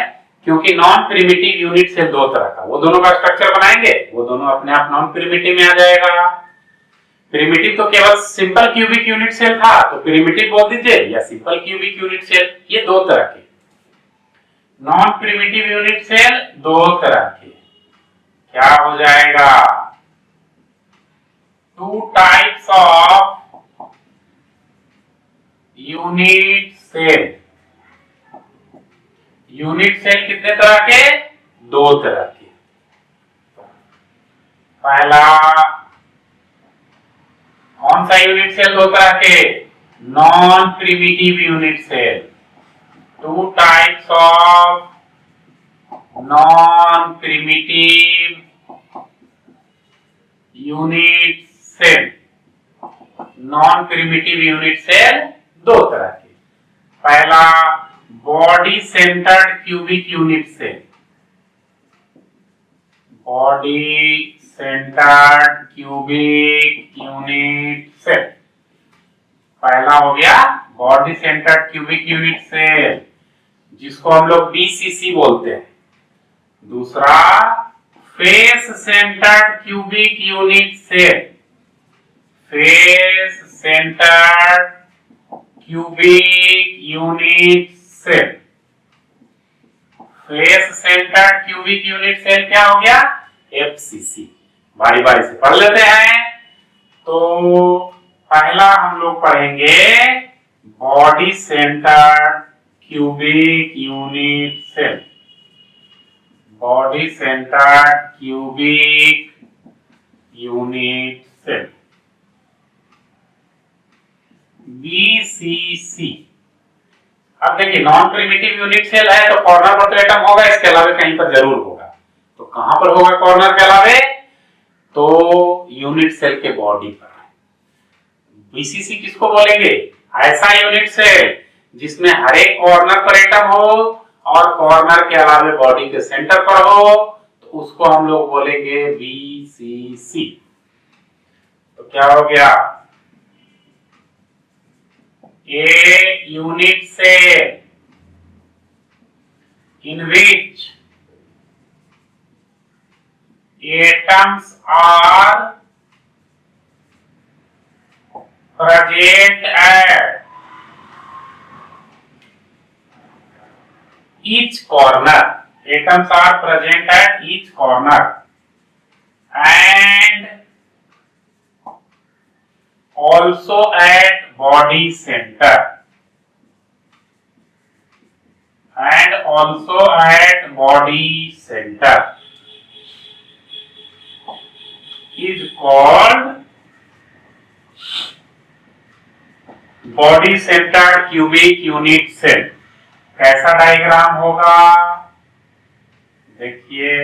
क्योंकि नॉन प्रिमिटिव यूनिट सेल दो तरह का, वो दोनों का स्ट्रक्चर बनाएंगे, वो दोनों अपने आप नॉन प्रिमिटिव में आ जाएगा। प्रिमिटिव तो केवल सिंपल क्यूबिक यूनिट सेल था, तो प्रिमिटिव बोल दीजिए, या सिंपल क्यूबिक यूनिट सेल, ये दो तरह के। नॉन प्रिमिटिव यूनिट सेल दो तरह के, क्या हो जाएगा? Two types of unit cell. Unit cell कितने तरह के? दो तरह के। पहला कौन सा यूनिट सेल दो तरह के? Non primitive unit cell. Two types of non primitive unit cell. Non primitive unit cell दो तरह के। पहला body centred cubic unit cell. Body centred cubic unit cell पहला हो गया body centred cubic unit cell, जिसको हम लोग बीसीसी बोलते हैं। दूसरा face centred cubic unit cell. Face centred cubic unit cell. Face centred cubic unit cell क्या हो गया? एफसीसी। बारी बारी से पढ़ लेते हैं। तो पहला हम लोग पढ़ेंगे body centred cubic unit cell. Body centred cubic unit cell, BCC. अब देखिए नॉन प्रिमिटिव यूनिट सेल है तो कॉर्नर पर तो एटम होगा, इसके अलावा कहीं पर जरूर होगा। तो कहां पर होगा कॉर्नर के अलावे? तो यूनिट सेल के बॉडी पर। बीसीसी किसको बोलेंगे? ऐसा यूनिट सेल जिसमें हर एक कॉर्नर पर एटम हो और कॉर्नर के अलावे बॉडी के सेंटर पर हो, तो उसको हम लोग बोलेंगे बीसीसी। तो क्या हो गया? A unit cell in which atoms are present at each corner. Atoms are present at each corner and also at body center and also at body center is called body centered cubic unit cell। कैसा diagram होगा? देखिए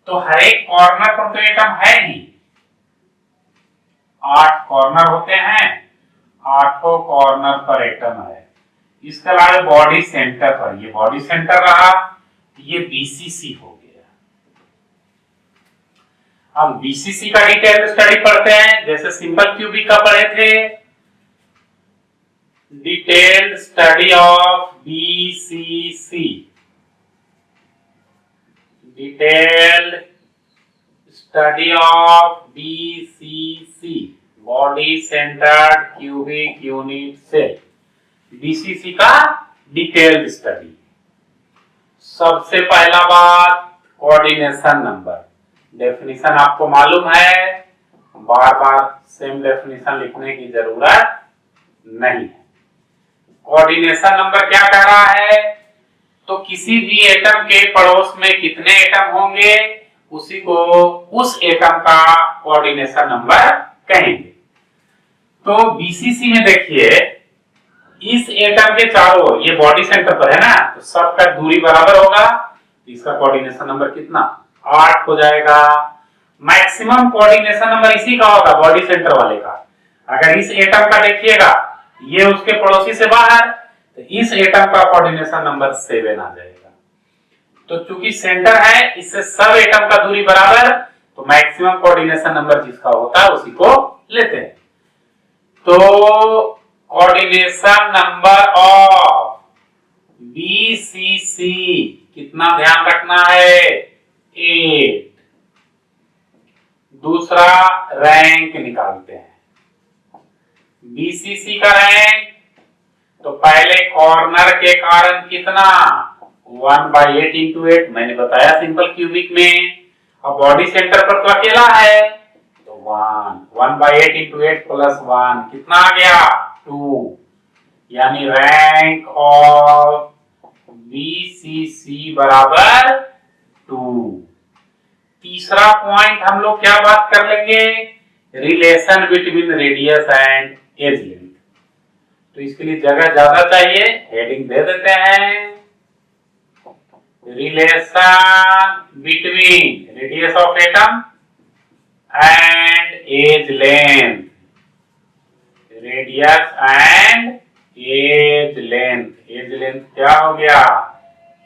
तो हर एक corner पर तो atom है ही, 8 corner होते हैं, 8 कॉर्नर पर एटम है। इसके अलावा बॉडी सेंटर पर, ये बॉडी सेंटर रहा, ये बीसीसी हो गया। अब बीसीसी का डिटेल स्टडी पढ़ते हैं, जैसे सिंपल क्यूबिक का पढ़े थे। Detailed study of BCC. Detailed study of BCC, body centred cubic unit cell. BCC का डिटेल्ड स्टडी। सबसे पहला बात कोऑर्डिनेशन नंबर। डेफिनेशन आपको मालूम है, बार बार सेम डेफिनेशन लिखने की जरूरत नहीं है। कोऑर्डिनेशन नंबर क्या कह रहा है, तो किसी भी एटम के पड़ोस में कितने एटम होंगे उसी को उस एटम का कोऑर्डिनेशन नंबर कहेंगे। तो बीसीसी में देखिए, इस एटम के चारों ओर, ये बॉडी सेंटर पर है ना, तो सबका दूरी बराबर होगा, तो इसका कोऑर्डिनेशन नंबर कितना, 8 हो जाएगा। मैक्सिमम कोऑर्डिनेशन नंबर इसी का होगा, बॉडी सेंटर वाले का। अगर इस एटम का देखिएगा, ये उसके पड़ोसी से बाहर, तो इस एटम का कोऑर्डिनेशन नंबर 7 आ जाएगा। तो चूंकि सेंटर है, इससे सब एटम का दूरी बराबर, तो मैक्सिमम कोऑर्डिनेशन नंबर जिसका होता है उसी को लेते हैं। तो कोऑर्डिनेशन नंबर ऑफ बीसीसी कितना ध्यान रखना है, 8। दूसरा रैंक निकालते हैं। बीसीसी का रैंक, तो पहले कॉर्नर के कारण कितना, 1/8 इंटू 8, मैंने बताया सिंपल क्यूबिक में। अब बॉडी सेंटर पर तो अकेला है, तो 1/8 इंटू 8 प्लस 1 कितना आ गया, 2। यानी रैंक ऑफ बीसीसी बराबर 2। तीसरा पॉइंट हम लोग क्या बात कर लेंगे, relation between radius and edge length. तो इसके लिए जगह ज्यादा चाहिए, हेडिंग दे देते हैं, relation between radius of atom and edge length. Radius and edge length, edge length क्या हो गया,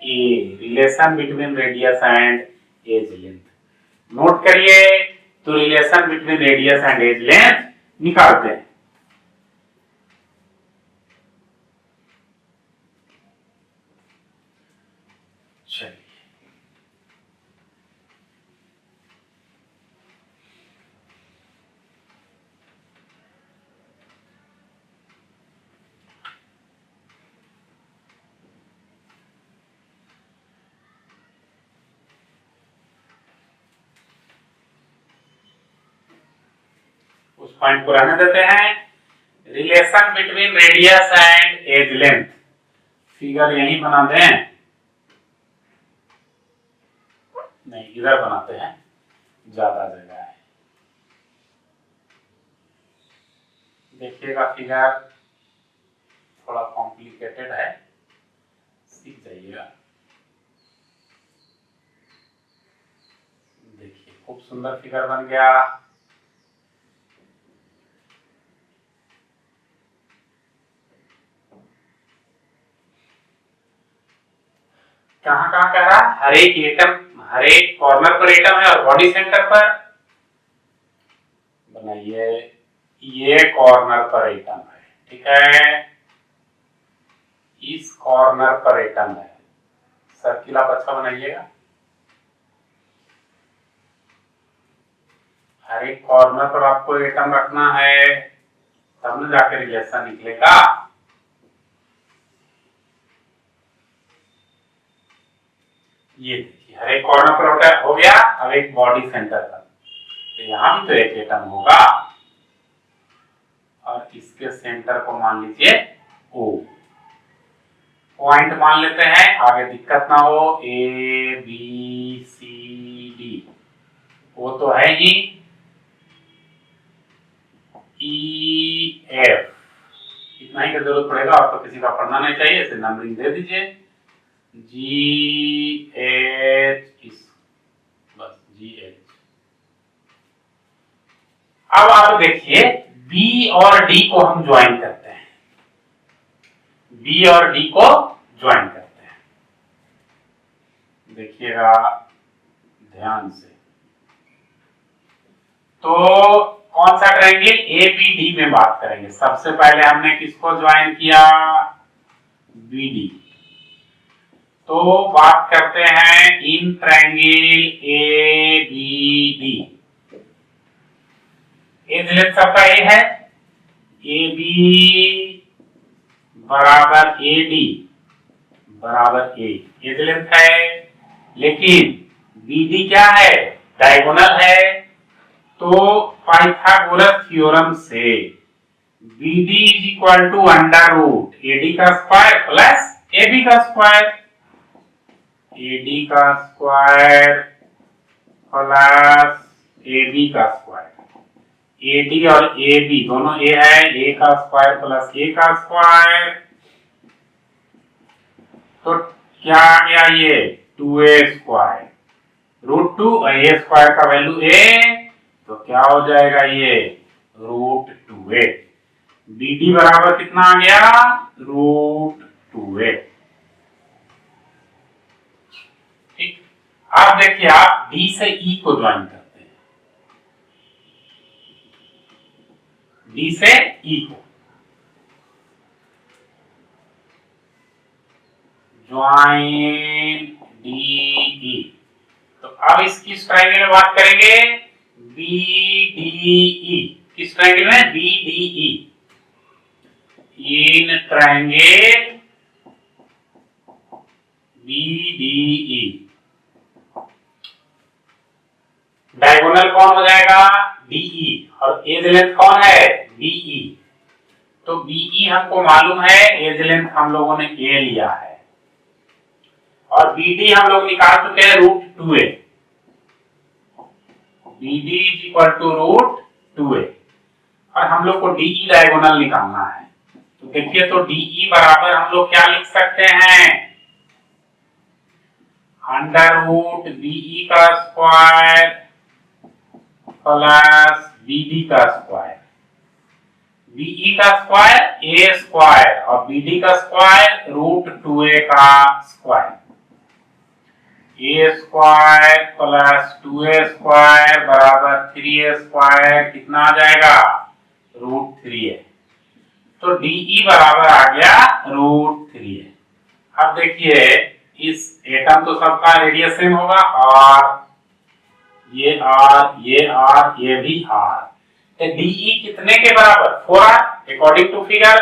A. Relation between radius and edge length note करिए। तो relation between radius and edge length निकालते हैं। चलिए, उस पॉइंट को रहने देते हैं। Relation between radius and edge length, figure यहीं बना दें, नहीं इधर बनाते हैं, ज्यादा जगह है। देखिएगा फिगर थोड़ा कॉम्प्लिकेटेड है, सीख जाइएगा। देखिए खूब सुंदर फिगर बन गया। कहां कहां कह रहा, हर एक एटम, हर एक कॉर्नर पर एटम है और बॉडी सेंटर पर बनाइए, ये कॉर्नर पर एटम है, ठीक है, इस कॉर्नर पर एटम है। सर्किल आप अच्छा बनाइएगा, हर एक कॉर्नर पर आपको एटम रखना है, तब न जाकर रिलेशन निकलेगा। ये देखिए हर एक कॉर्नर पर हो गया। अब एक बॉडी सेंटर पर, तो यहां भी तो एक एटम होगा और इसके सेंटर को मान लीजिए O। पॉइंट मान लेते हैं, आगे दिक्कत ना हो, A B C D, वो तो है ही, E F, इतना ही का जरूरत पड़ेगा, और तो किसी का पढ़ना नहीं चाहिए, इसे नंबरिंग दे दीजिए, G H, बस G H। अब आप देखिए B और D को हम ज्वाइन करते हैं, B और D को ज्वाइन करते हैं, देखिएगा ध्यान से। तो कौन सा करेंगे, ABD में बात करेंगे। सबसे पहले हमने किसको ज्वाइन किया, BD। तो बात करते हैं in triangle A B D. Edge length सबका ए है, ए बी बराबर ए डी बराबर ए, एज लेंथ है। लेकिन बी डी क्या है, डायगोनल है। तो पाइथागोरस थ्योरम से B D is equal to under root A D का स्क्वायर प्लस ए बी का स्क्वायर, ए डी का स्क्वायर प्लस ए बी का स्क्वायर। ए डी और ए बी दोनों ए है, ए का स्क्वायर प्लस ए का स्क्वायर। तो क्या आ गया ये 2a स्क्वायर, रूट 2 ए स्क्वायर का वैल्यू ए, तो क्या हो जाएगा ये रूट 2a। बी डी बराबर कितना आ गया, रूट 2a। ठीक, अब देखिए आप डी से ई को ज्वाइन करते हैं, डी से ई को ज्वाइन डी ई। तो अब इस किस ट्रायंगल में बात करेंगे, बी डी ई। किस ट्रायंगल में, B D E. In triangle B D E diagonal कौन हो जाएगा, डीई, और एज लेंथ कौन है, बीई। तो बीई हमको मालूम है, एज लेंथ हम लोगों ने ए लिया है, और बीडी हम लोग निकाल चुके हैं root 2a। BD is equal to root 2a, और हम लोग को डीई डायगोनल निकालना है। तो देखिए, तो डीई बराबर हम लोग क्या लिख सकते हैं, अंडर रूट बीई का स्क्वायर प्लस बीडी का स्क्वायर। बीई का स्क्वायर ए स्क्वायर और बीडी का स्क्वायर रूट 2a का स्क्वायर। ए स्क्वायर प्लस 2a स्क्वायर बराबर 3a स्क्वायर, कितना आ जाएगा, रूट 3a। तो डीई बराबर आ गया रूट 3a। अब देखिए, इस एटम तो सबका रेडियस सेम होगा, और ये आर, ये भी आर। तो डीई कितने के बराबर, 4r, according to figure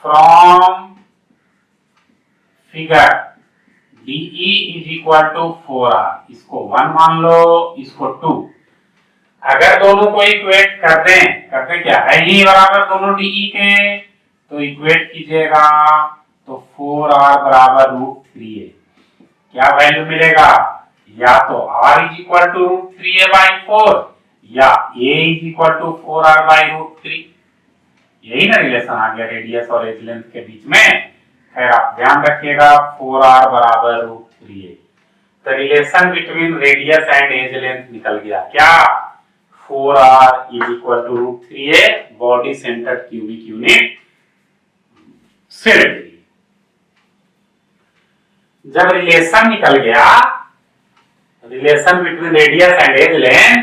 from figure DE is equal to 4r। इसको 1 मान लो, इसको 2। अगर दोनों को इक्वेट कर दें क्या है ही बराबर दोनों डीई के, तो इक्वेट कीजिएगा तो 4r बराबर रूट 3a। क्या वैल्यू मिलेगा, या तो r is equal to root 3a by 4, या a is equal to 4r by root 3। यही ना रिलेशन आ गया रेडियस और एज लेंथ के बीच में। खैर आप ध्यान रखिएगा, 4r बराबर रूट 3a। तो relation between radius and edge length निकल गया, क्या, 4r is equal to root 3a, body centred cubic unit सिर्फ। जब रिलेशन निकल गया, relation between radius and edge length,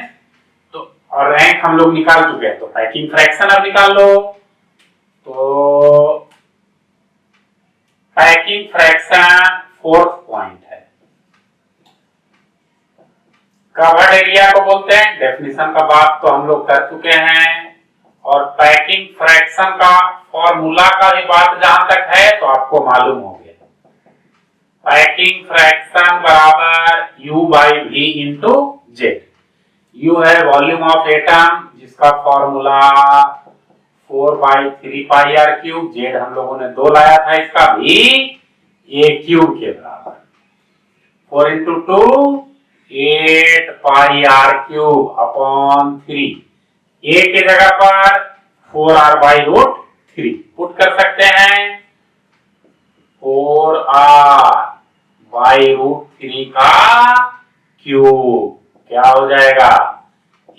तो और रैंक हम लोग निकाल चुके हैं, तो पैकिंग फ्रैक्शन अब निकाल लो। तो पैकिंग फ्रैक्शन 4th पॉइंट है, कवर्ड एरिया को बोलते हैं। डेफिनेशन का बात तो हम लोग कर चुके हैं, और पैकिंग फ्रैक्शन का फॉर्मूला का भी बात जहां तक है तो आपको मालूम हो गया। पैकिंग फ्रैक्शन बराबर U by V into Z. U है वॉल्यूम ऑफ एटम, जिसका formula 4 by 3 pi R cube, Z हम लोगों ने 2 लाया था, इसका भी a क्यूब के बराबर। 4 into 2 8 pi R cube upon 3। a के जगह पर 4r बाई रूट 3 पुट कर सकते हैं। 4r बाई रूट 3 का क्यूब क्या हो जाएगा,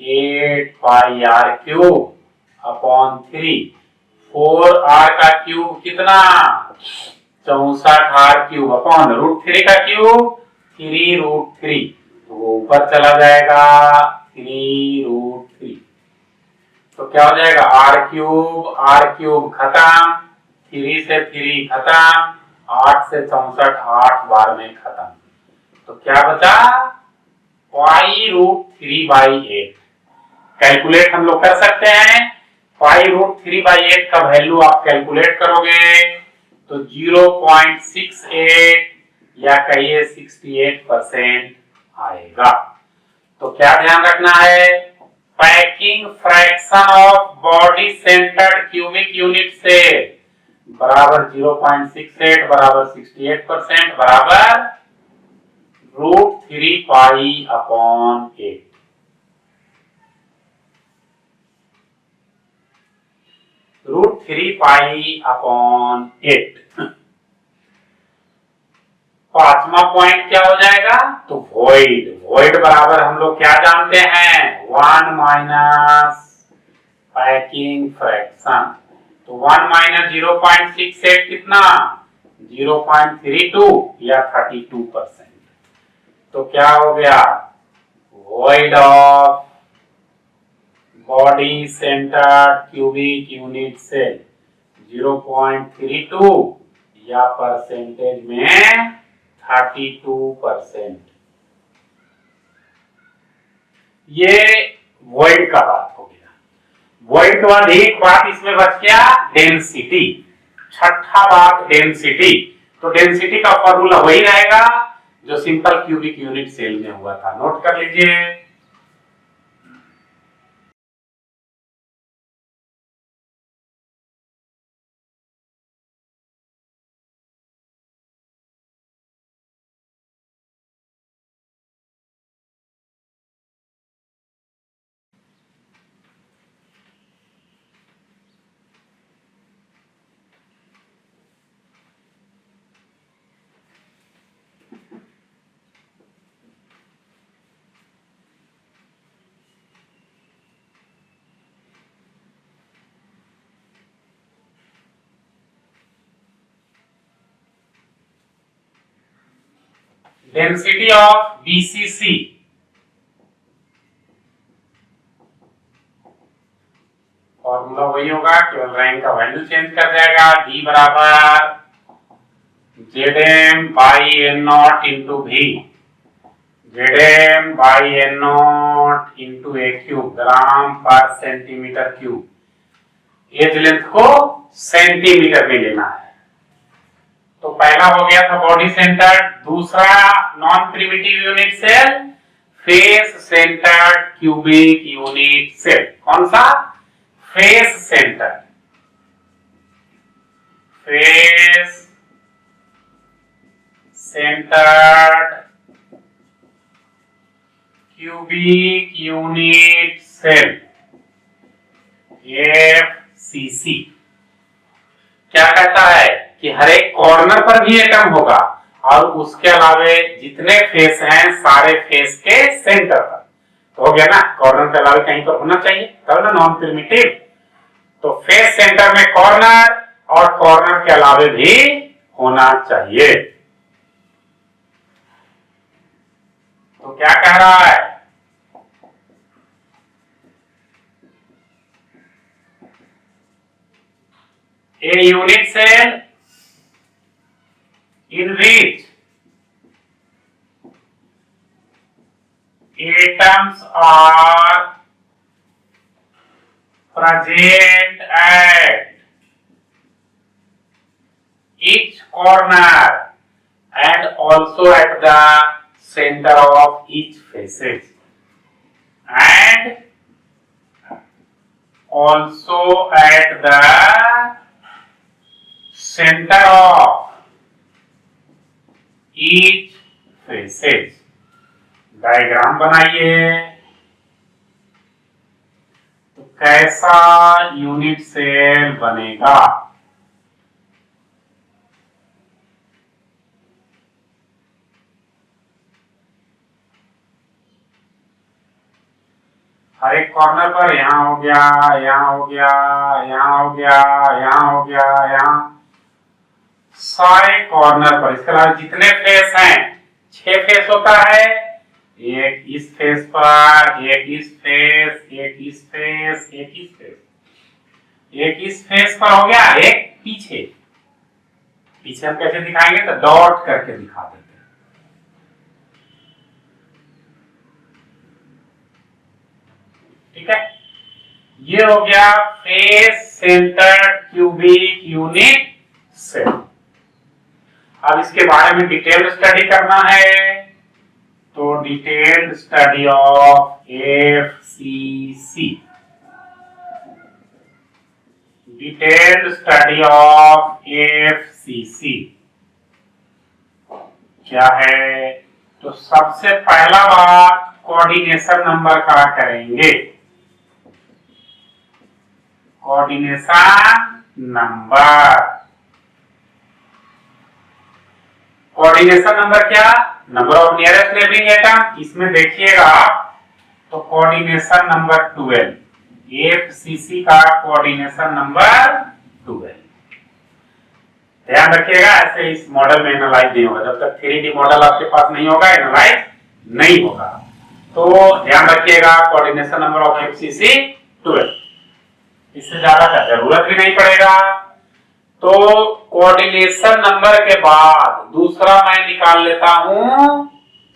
8 pi R cube upon 3। 4r का क्यूब कितना, 64r क्यूब अपॉन रूट 3 का क्यूब 3 रूट 3, तो वो ऊपर चला जाएगा 3 रूट 3। तो क्या हो जाएगा, r क्यूब खत्म, 3 से 3 खत्म, 8 से 64 8 बार में खत्म। तो क्या बचा? π√3/8। कैलकुलेट हम लोग कर सकते हैं। π√3/8 का वैल्यू आप कैलकुलेट करोगे तो 0.68 या कहिए 68% आएगा। तो क्या ध्यान रखना है? Packing fraction of body centred cubic unit से बराबर 0.68 बराबर 68% बराबर √3π/8। √3π/8। पांचवा पॉइंट क्या हो जाएगा? तो वॉइड। वॉइड बराबर हम लोग क्या जानते हैं? 1 माइनस पैकिंग फ्रैक्शन। तो 1 माइनस 0.68 कितना? 0.32 या 32%। तो क्या हो गया? Void of body centred cubic unit से 0.32 या परसेंटेज में 32%। ये वॉइड का बात हो गया। वॉइड के बाद एक बात इसमें बच गया, डेंसिटी। छठा बात डेंसिटी। तो डेंसिटी का फॉर्मूला वही रहेगा जो सिंपल क्यूबिक यूनिट सेल में हुआ था। नोट कर लीजिए। डेंसिटी ऑफ BCC फॉर्मूला वही होगा, केवल रैंक का वैल्यू चेंज कर जाएगा। D बराबर Zm/n0 into V, Zm/n0 into A³ gram per centimetre cube. Edge length को सेंटीमीटर में लेना है। तो पहला हो गया था बॉडी सेंटर। दूसरा non primitive unit cell, face centred cubic unit cell. कौन सा? Face centre. Face centred cubic unit cell, FCC। क्या कहता है कि हर एक कॉर्नर पर भी एटम होगा और उसके अलावे जितने फेस हैं सारे फेस के सेंटर पर। तो हो गया ना, कॉर्नर के अलावे कहीं पर होना चाहिए, तब ना नॉन प्रिमिटिव। तो फेस सेंटर में कॉर्नर और कॉर्नर के अलावे भी होना चाहिए। तो क्या कह रहा है? A unit cell in which atoms are present at each corner and also at the center of each faces, and also at the center of each faces। Diagram बनाइए। तो कैसा यूनिट सेल बनेगा? हर एक कॉर्नर पर यहां हो गया, यहां हो गया, यहां हो गया, यहां हो गया, यहां सारे कॉर्नर पर। इसके अलावा जितने फेस हैं, 6 फेस होता है। एक इस फेस पर, एक इस फेस, एक इस फेस, एक इस फेस, एक इस फेस पर हो गया, एक पीछे पीछे हम कैसे दिखाएंगे, तो डॉट करके दिखा देते हैं। ठीक है, ये हो गया face centred cubic unit cell. अब इसके बारे में डिटेल स्टडी करना है, तो detailed study of FCC, detailed study of FCC क्या है, तो सबसे पहला बात कोऑर्डिनेशन नंबर का करेंगे। कोऑर्डिनेशन नंबर, कोऑर्डिनेशन नंबर क्या, number of nearest neighbouring atom. इसमें देखिएगा तो कोऑर्डिनेशन नंबर 12, एफसीसी का कोऑर्डिनेशन नंबर 12। ध्यान रखिएगा, ऐसे इस मॉडल में एनालाइज नहीं होगा, जब तक 3D मॉडल आपके पास नहीं होगा एनालाइज नहीं होगा। तो ध्यान रखिएगा कोऑर्डिनेशन नंबर ऑफ एफसीसी 12, इससे ज्यादा का जरूरत भी नहीं पड़ेगा। तो कोऑर्डिनेशन नंबर के बाद दूसरा मैं निकाल लेता हूं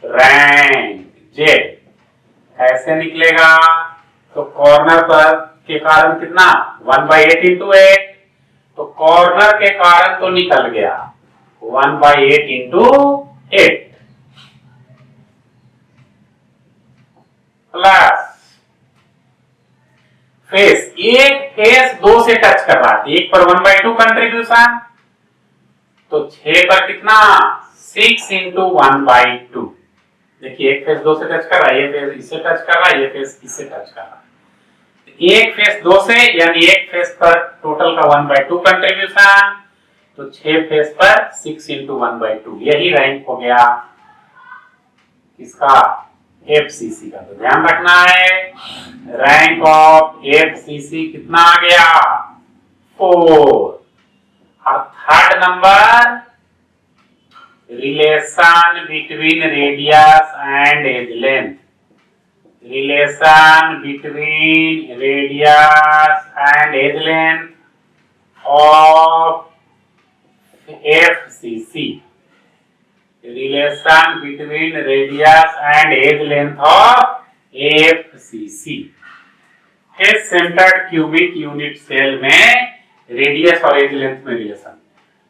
रैंक जेड। कैसे निकलेगा, तो कॉर्नर पर के कारण कितना 1/8 इंटू 8, तो कॉर्नर के कारण तो निकल गया 1/8 इंटू 8 प्लस फेस, एक फेस 2 से टच कर रहा है, एक पर 1/2 कंट्रीब्यूशन, तो 6 पर कितना 6 इंटू 1/2। देखिए एक फेस 2 से टच कर रहा है, ये फेस इससे टच कर रहा है, ये फेस इससे टच कर रहा है। एक फेस 2 से, यानी एक फेस पर टोटल का 1/2 कंट्रीब्यूशन, तो 6 फेस पर 6 इंटू 1/2, यही रैंक हो गया इसका एफसीसी का। तो ध्यान रखना है रैंक ऑफ एफसीसी कितना आ गया 4। और third number relation between radius and edge length, relation between radius and edge length of FCC, relation between radius and edge length of FCC. Face centred cubic unit cell में radius और edge length में relation,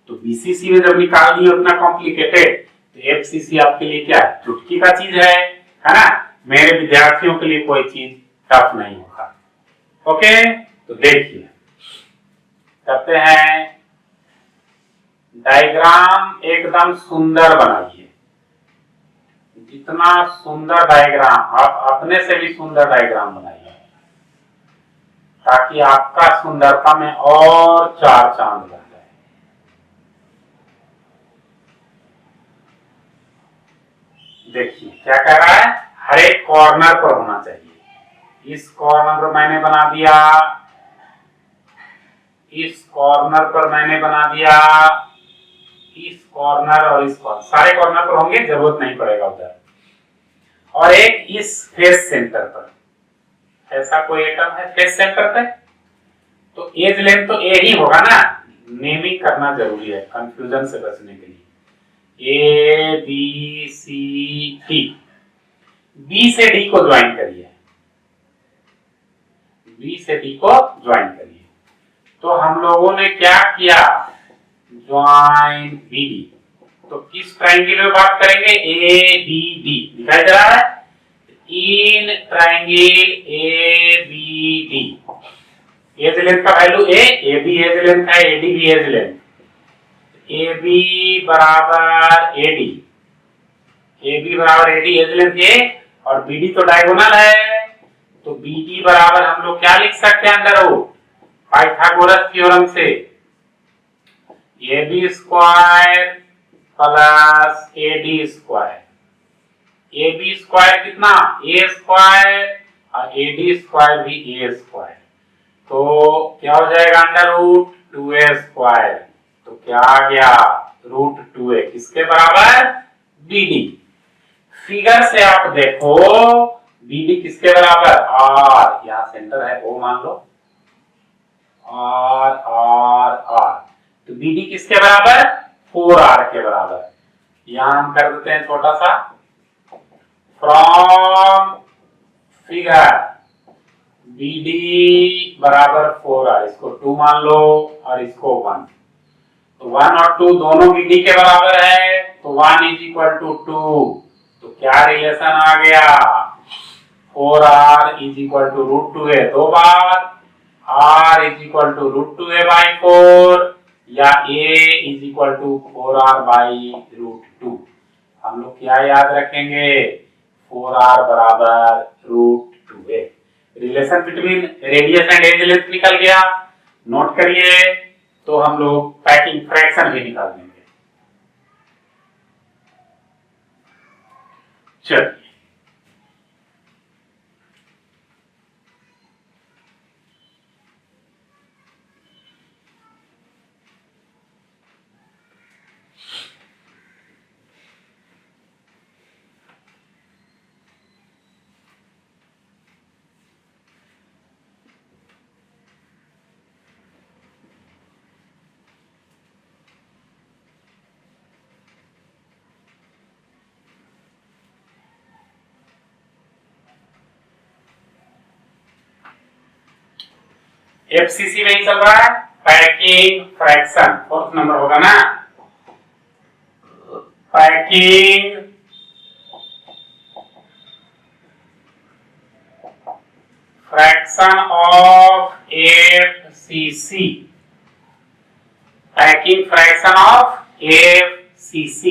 तो BCC में जब निकाल दिए उतना complicated, तो एफसीसी आपके लिए क्या है, चुटकी का चीज है ना। मेरे विद्यार्थियों के लिए कोई चीज टफ नहीं होगा। ओके, तो देखिए करते हैं, डायग्राम एकदम सुंदर बनाइए, जितना सुंदर डायग्राम, आप अपने से भी सुंदर डायग्राम बनाइए, ताकि आपका सुंदरता में और 4 चांद लग जाए। देखिए क्या कह रहा है, हर एक कॉर्नर पर होना चाहिए। इस कॉर्नर पर मैंने बना दिया, इस कॉर्नर पर मैंने बना दिया, इस कॉर्नर और इस कॉर्नर, सारे कॉर्नर पर होंगे, जरूरत नहीं पड़ेगा उधर। और एक इस फेस सेंटर पर, ऐसा कोई एटम है फेस सेंटर पे, तो एज लेंथ तो ए ही होगा ना, नेमिंग करना जरूरी है कंफ्यूजन से बचने के लिए। A B C D, B से डी को ज्वाइन करिए, बी से डी को ज्वाइन करिए। तो हम लोगों ने क्या किया, ज्वाइन बी डी। तो किस ट्राइंगल में बात करेंगे, ए बी डी दिखाई दे रहा है, in triangle A B D, edge length का value A B edge length है, ए डी भी एज लेंथ, ए बी बराबर ए डी, ए बी बराबर A D edge length A, और बी डी तो डायगोनल है, तो बी डी बराबर हम लोग क्या लिख सकते हैं अंदर रूट पाइथागोरस थ्योरम से, A B square plus A D square, A B square कितना ए स्क्वायर, और ए डी स्क्वायर भी ए स्क्वायर, तो क्या हो जाएगा अंडर रूट 2a स्क्वायर, तो क्या आ गया रूट 2a, किसके बराबर, बी डी। फिगर से आप देखो बी डी किसके बराबर, आर, यहाँ सेंटर है ओ मान लो, आर आर आर, तो बी डी किसके बराबर 4r के बराबर। यहां हम कर देते हैं छोटा सा, फ्रॉम फिगर BD बराबर 4r, इसको 2 मान लो और इसको 1। तो 1 और 2 दोनों BD के बराबर है, तो 1 इज इक्वल टू 2। तो क्या रिलेशन आ गया, 4r is equal to root 2 है 2 बार, r is equal to root 2a by 4, या a is equal to 4r by root 2। हम लोग क्या याद रखेंगे, 4r बराबर root 2a। Relation between radius and edge length निकल गया, नोट करिए। तो हम लोग पैकिंग फ्रैक्शन भी निकाल देंगे। चलिए, FCC में ही चल रहा है, पैकिंग फ्रैक्शन 4th नंबर होगा ना। Packing fraction of FCC, packing fraction of FCC।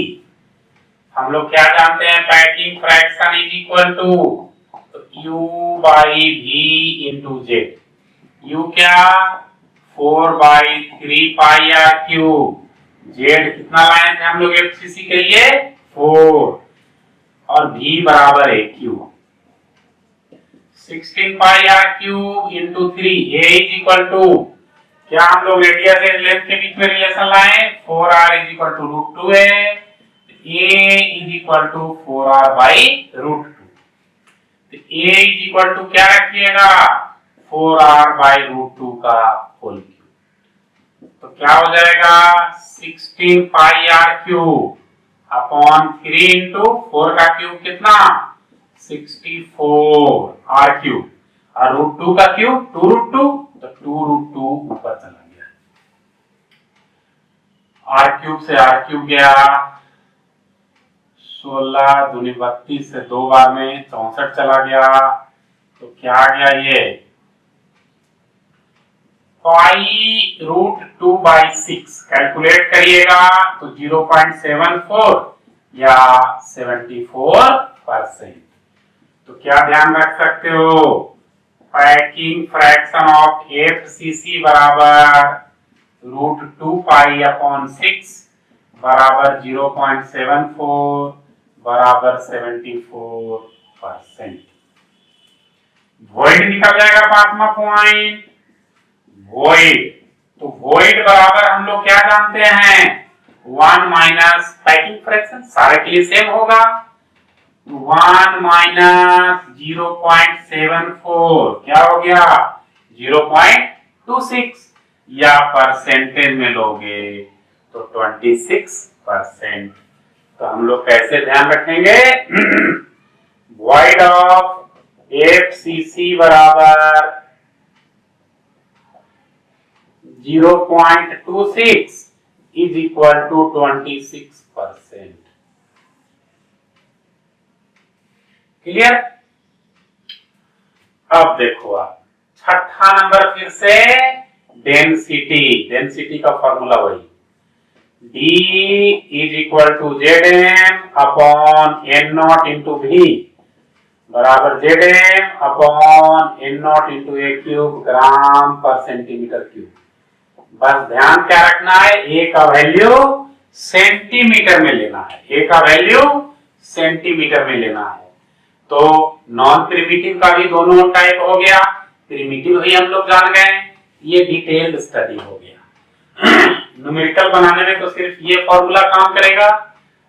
हम लोग क्या जानते हैं, packing fraction is equal to U by V into Z. U क्या, 4/3 पाई r क्यूब, जेड कितना लाए थे हम लोग FCC के लिए 4, और V बराबर है cube, 16 pi r cube into 3, A is equal to, क्या हम लोग रेडियस एंड लेंथ के बीच में रिलेशन लाए, 4r is equal to root 2 है, A is equal to 4r by root 2। तो A इज इक्वल टू क्या रखिएगा, 4r बाई रूट 2 का होल क्यूब। तो क्या हो जाएगा, 16 pi r cube upon 3 into 4 का क्यूब कितना, 64 r क्यूब, और रूट 2 का क्यूब 2 रूट 2, तो 2 रूट 2 ऊपर चला गया, r क्यूब से r क्यूब गया, 16 दूनी 32 से 2 बार में 64 चला गया। तो क्या आ गया, ये पाई रूट 2 बाई 6 कैलकुलेट करिएगा तो 0.74 या 74%। तो क्या ध्यान रख सकते हो, पैकिंग फ्रैक्शन ऑफ FCC बराबर रूट 2 पाई अपॉन 6 बराबर 0.74 बराबर 74%। वॉइड निकल जाएगा 5वां पॉइंट, वॉइड। तो वॉइड बराबर हम लोग क्या जानते हैं, 1 माइनस पैकिंग फ्रैक्शन, सारे के लिए सेम होगा, 1 माइनस 0.74 क्या हो गया, 0.26, या परसेंटेज में लोगे तो 26%। तो हम लोग कैसे ध्यान रखेंगे, वॉइड ऑफ FCC बराबर 0.26 इज इक्वल टू 26%। क्लियर। अब देखो आप, छठा नंबर फिर से डेंसिटी, डेंसिटी का फॉर्मूला वही, D is equal to ZM upon N0 into V बराबर ZM upon N0 into A cube gram per centimetre cube. बस ध्यान क्या रखना है, A का वैल्यू सेंटीमीटर में लेना है, A का वैल्यू सेंटीमीटर में लेना है। तो नॉन प्रिमिटिव का भी दोनों टाइप हो गया, प्रिमिटिव ही हम लोग जान गए, ये डिटेल्ड स्टडी हो गया। न्यूमेरिकल बनाने में तो सिर्फ ये फॉर्मूला काम करेगा,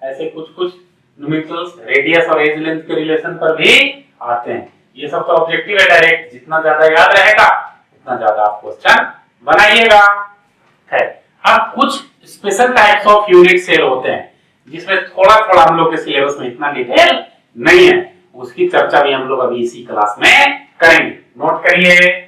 ऐसे कुछ कुछ न्यूमेरिकल्स रेडियस और एज लेंथ के रिलेशन पर भी आते हैं। ये सब तो ऑब्जेक्टिव है डायरेक्ट, जितना ज्यादा याद रहेगा उतना ज्यादा आप क्वेश्चन बनाइएगा। है अब कुछ special types of unit cell होते हैं जिसमें थोड़ा थोड़ा हम लोग के सिलेबस में इतना डिटेल नहीं है, उसकी चर्चा भी हम लोग अभी इसी क्लास में करेंगे। नोट करिए।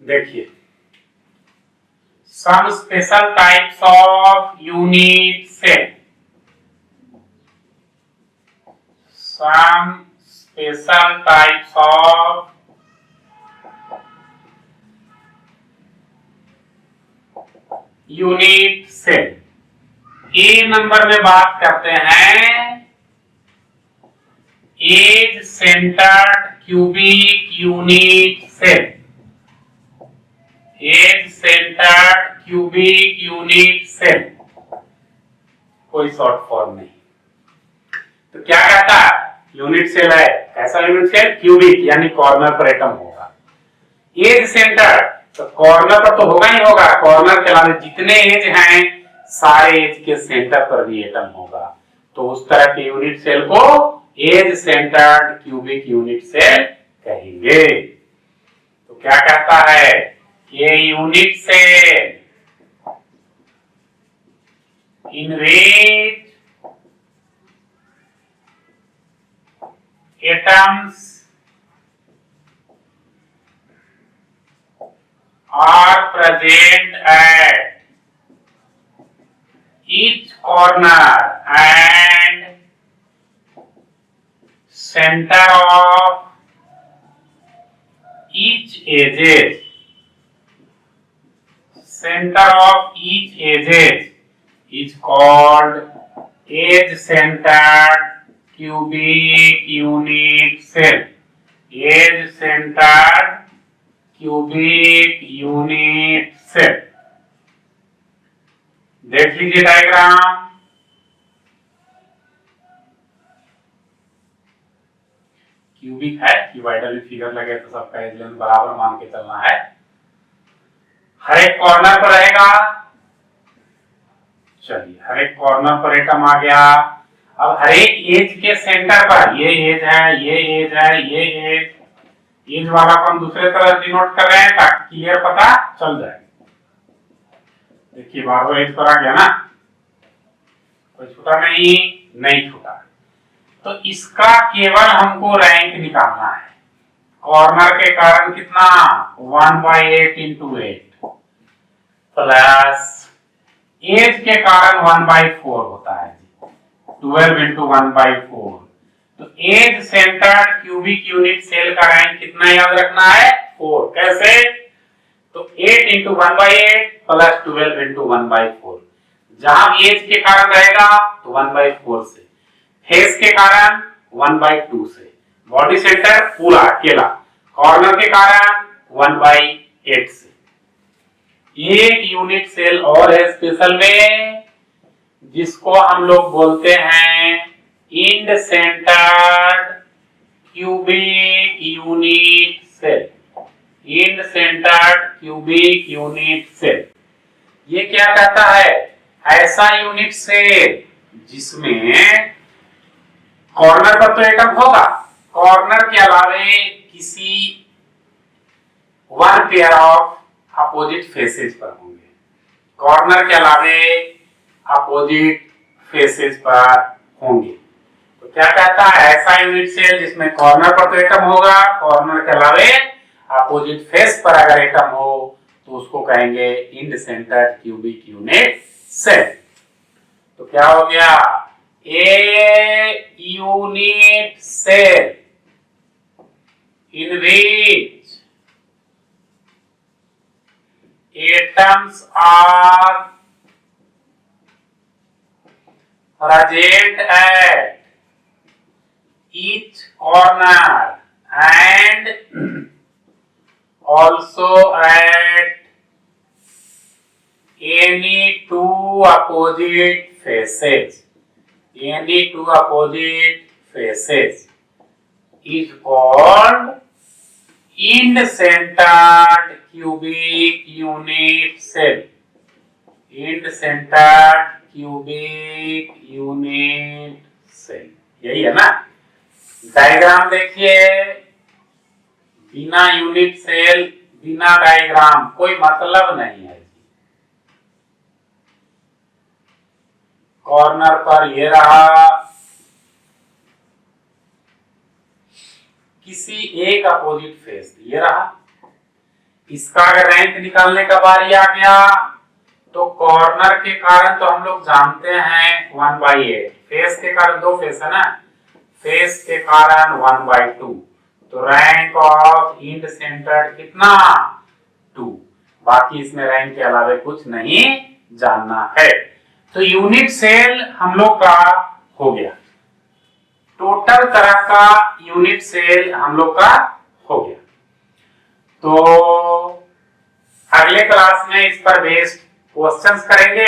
देखिए, some special types of unit cell, some special types of unit cell. A number में बात करते हैं edge centred cubic unit cell. Edge centred cubic unit cell, कोई शॉर्ट फॉर्म नहीं। तो क्या कहता है, यूनिट सेल है, कैसा यूनिट सेल, क्यूबिक यानी कॉर्नर पर एटम होगा। एज सेंटर तो कॉर्नर पर तो होगा ही होगा, कॉर्नर के अलावा जितने एज हैं सारे एज के सेंटर पर भी एटम होगा, तो उस तरह के यूनिट सेल को edge centred cubic unit cell कहेंगे। तो क्या कहता है, ये unit cell in which atoms are present at each corner and center of each edges. Center of each edges is called edge-centered cubic unit cell. Edge-centered cubic unit cell. देख लीजिए diagram. Cubic है, cuboidal figure लगे तो सबका as length बराबर मान के चलना है। हर एक कॉर्नर पर रहेगा। चलिए, हर एक कॉर्नर पर एटम आ गया। अब हर एक एज के सेंटर पर, ये एज है, ये एज है, ये एज वाला को हम दूसरे तरह डिनोट कर रहे हैं ताकि क्लियर पता चल जाए। देखिए, 12 एज पर आ गया ना, कोई छूटा नहीं छूटा। तो इसका केवल हमको रैंक निकालना है। कॉर्नर के कारण कितना, 1/8 इंटू 8 प्लस एज के कारण 1/4 होता है, 12 इंटू 1/4। तो edge centred cubic unit cell का रैंक कितना याद रखना है, 4। कैसे, तो 8 इंटू 1/8 प्लस 12 इंटू 1/4। जहां एज के कारण रहेगा तो 1/4 से, फेस के कारण 1/2 से, बॉडी सेंटर पूरा अकेला, कॉर्नर के कारण 1/8 से। एक यूनिट सेल और है स्पेशल में, जिसको हम लोग बोलते हैं end centred cubic unit cell. End centred cubic unit cell, ये क्या कहता है, ऐसा यूनिट सेल जिसमें कॉर्नर पर तो एटम होगा, कॉर्नर के अलावे किसी one pair of opposite faces पर होंगे, कॉर्नर के अलावे अपोजिट फेसेस पर होंगे। तो क्या कहता है, ऐसा यूनिट सेल जिसमें कॉर्नर पर तो एटम होगा, कॉर्नर के अलावे अपोजिट फेस पर अगर एटम हो तो उसको कहेंगे end centred cubic unit cell. तो क्या हो गया, a unit cell in which atoms are present at each corner and also at any two opposite faces, any two opposite faces is called end-centered cubic unit cell. end-centered cubic unit cell, यही है ना। Diagram देखिए, बिना unit cell, बिना diagram कोई मतलब नहीं है। कॉर्नर पर ये रहा, किसी एक अपोजिट फेस ये रहा। इसका अगर रैंक निकालने का बारी आ गया तो कॉर्नर के कारण तो हम लोग जानते हैं 1/8, फेस के कारण दो फेस है ना, फेस के कारण 1/2, तो रैंक ऑफ इंड सेंटर्ड कितना 2। बाकी इसमें रैंक के अलावा कुछ नहीं जानना है। तो यूनिट सेल हम लोग का हो गया, टोटल तरह का यूनिट सेल हम लोग का हो गया। तो अगले क्लास में इस पर बेस्ड क्वेश्चंस करेंगे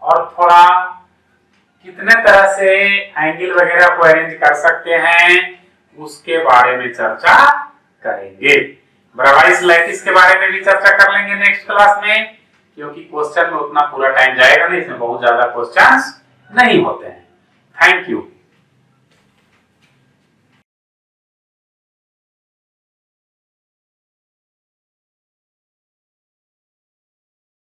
और थोड़ा कितने तरह से एंगल वगैरह को अरेंज कर सकते हैं उसके बारे में चर्चा करेंगे। ब्रावाइस लैटिस के बारे में भी चर्चा कर लेंगे नेक्स्ट क्लास में, क्योंकि क्वेश्चन में उतना पूरा टाइम जाएगा नहीं, इसमें बहुत ज्यादा क्वेश्चंस नहीं होते हैं। Thank you.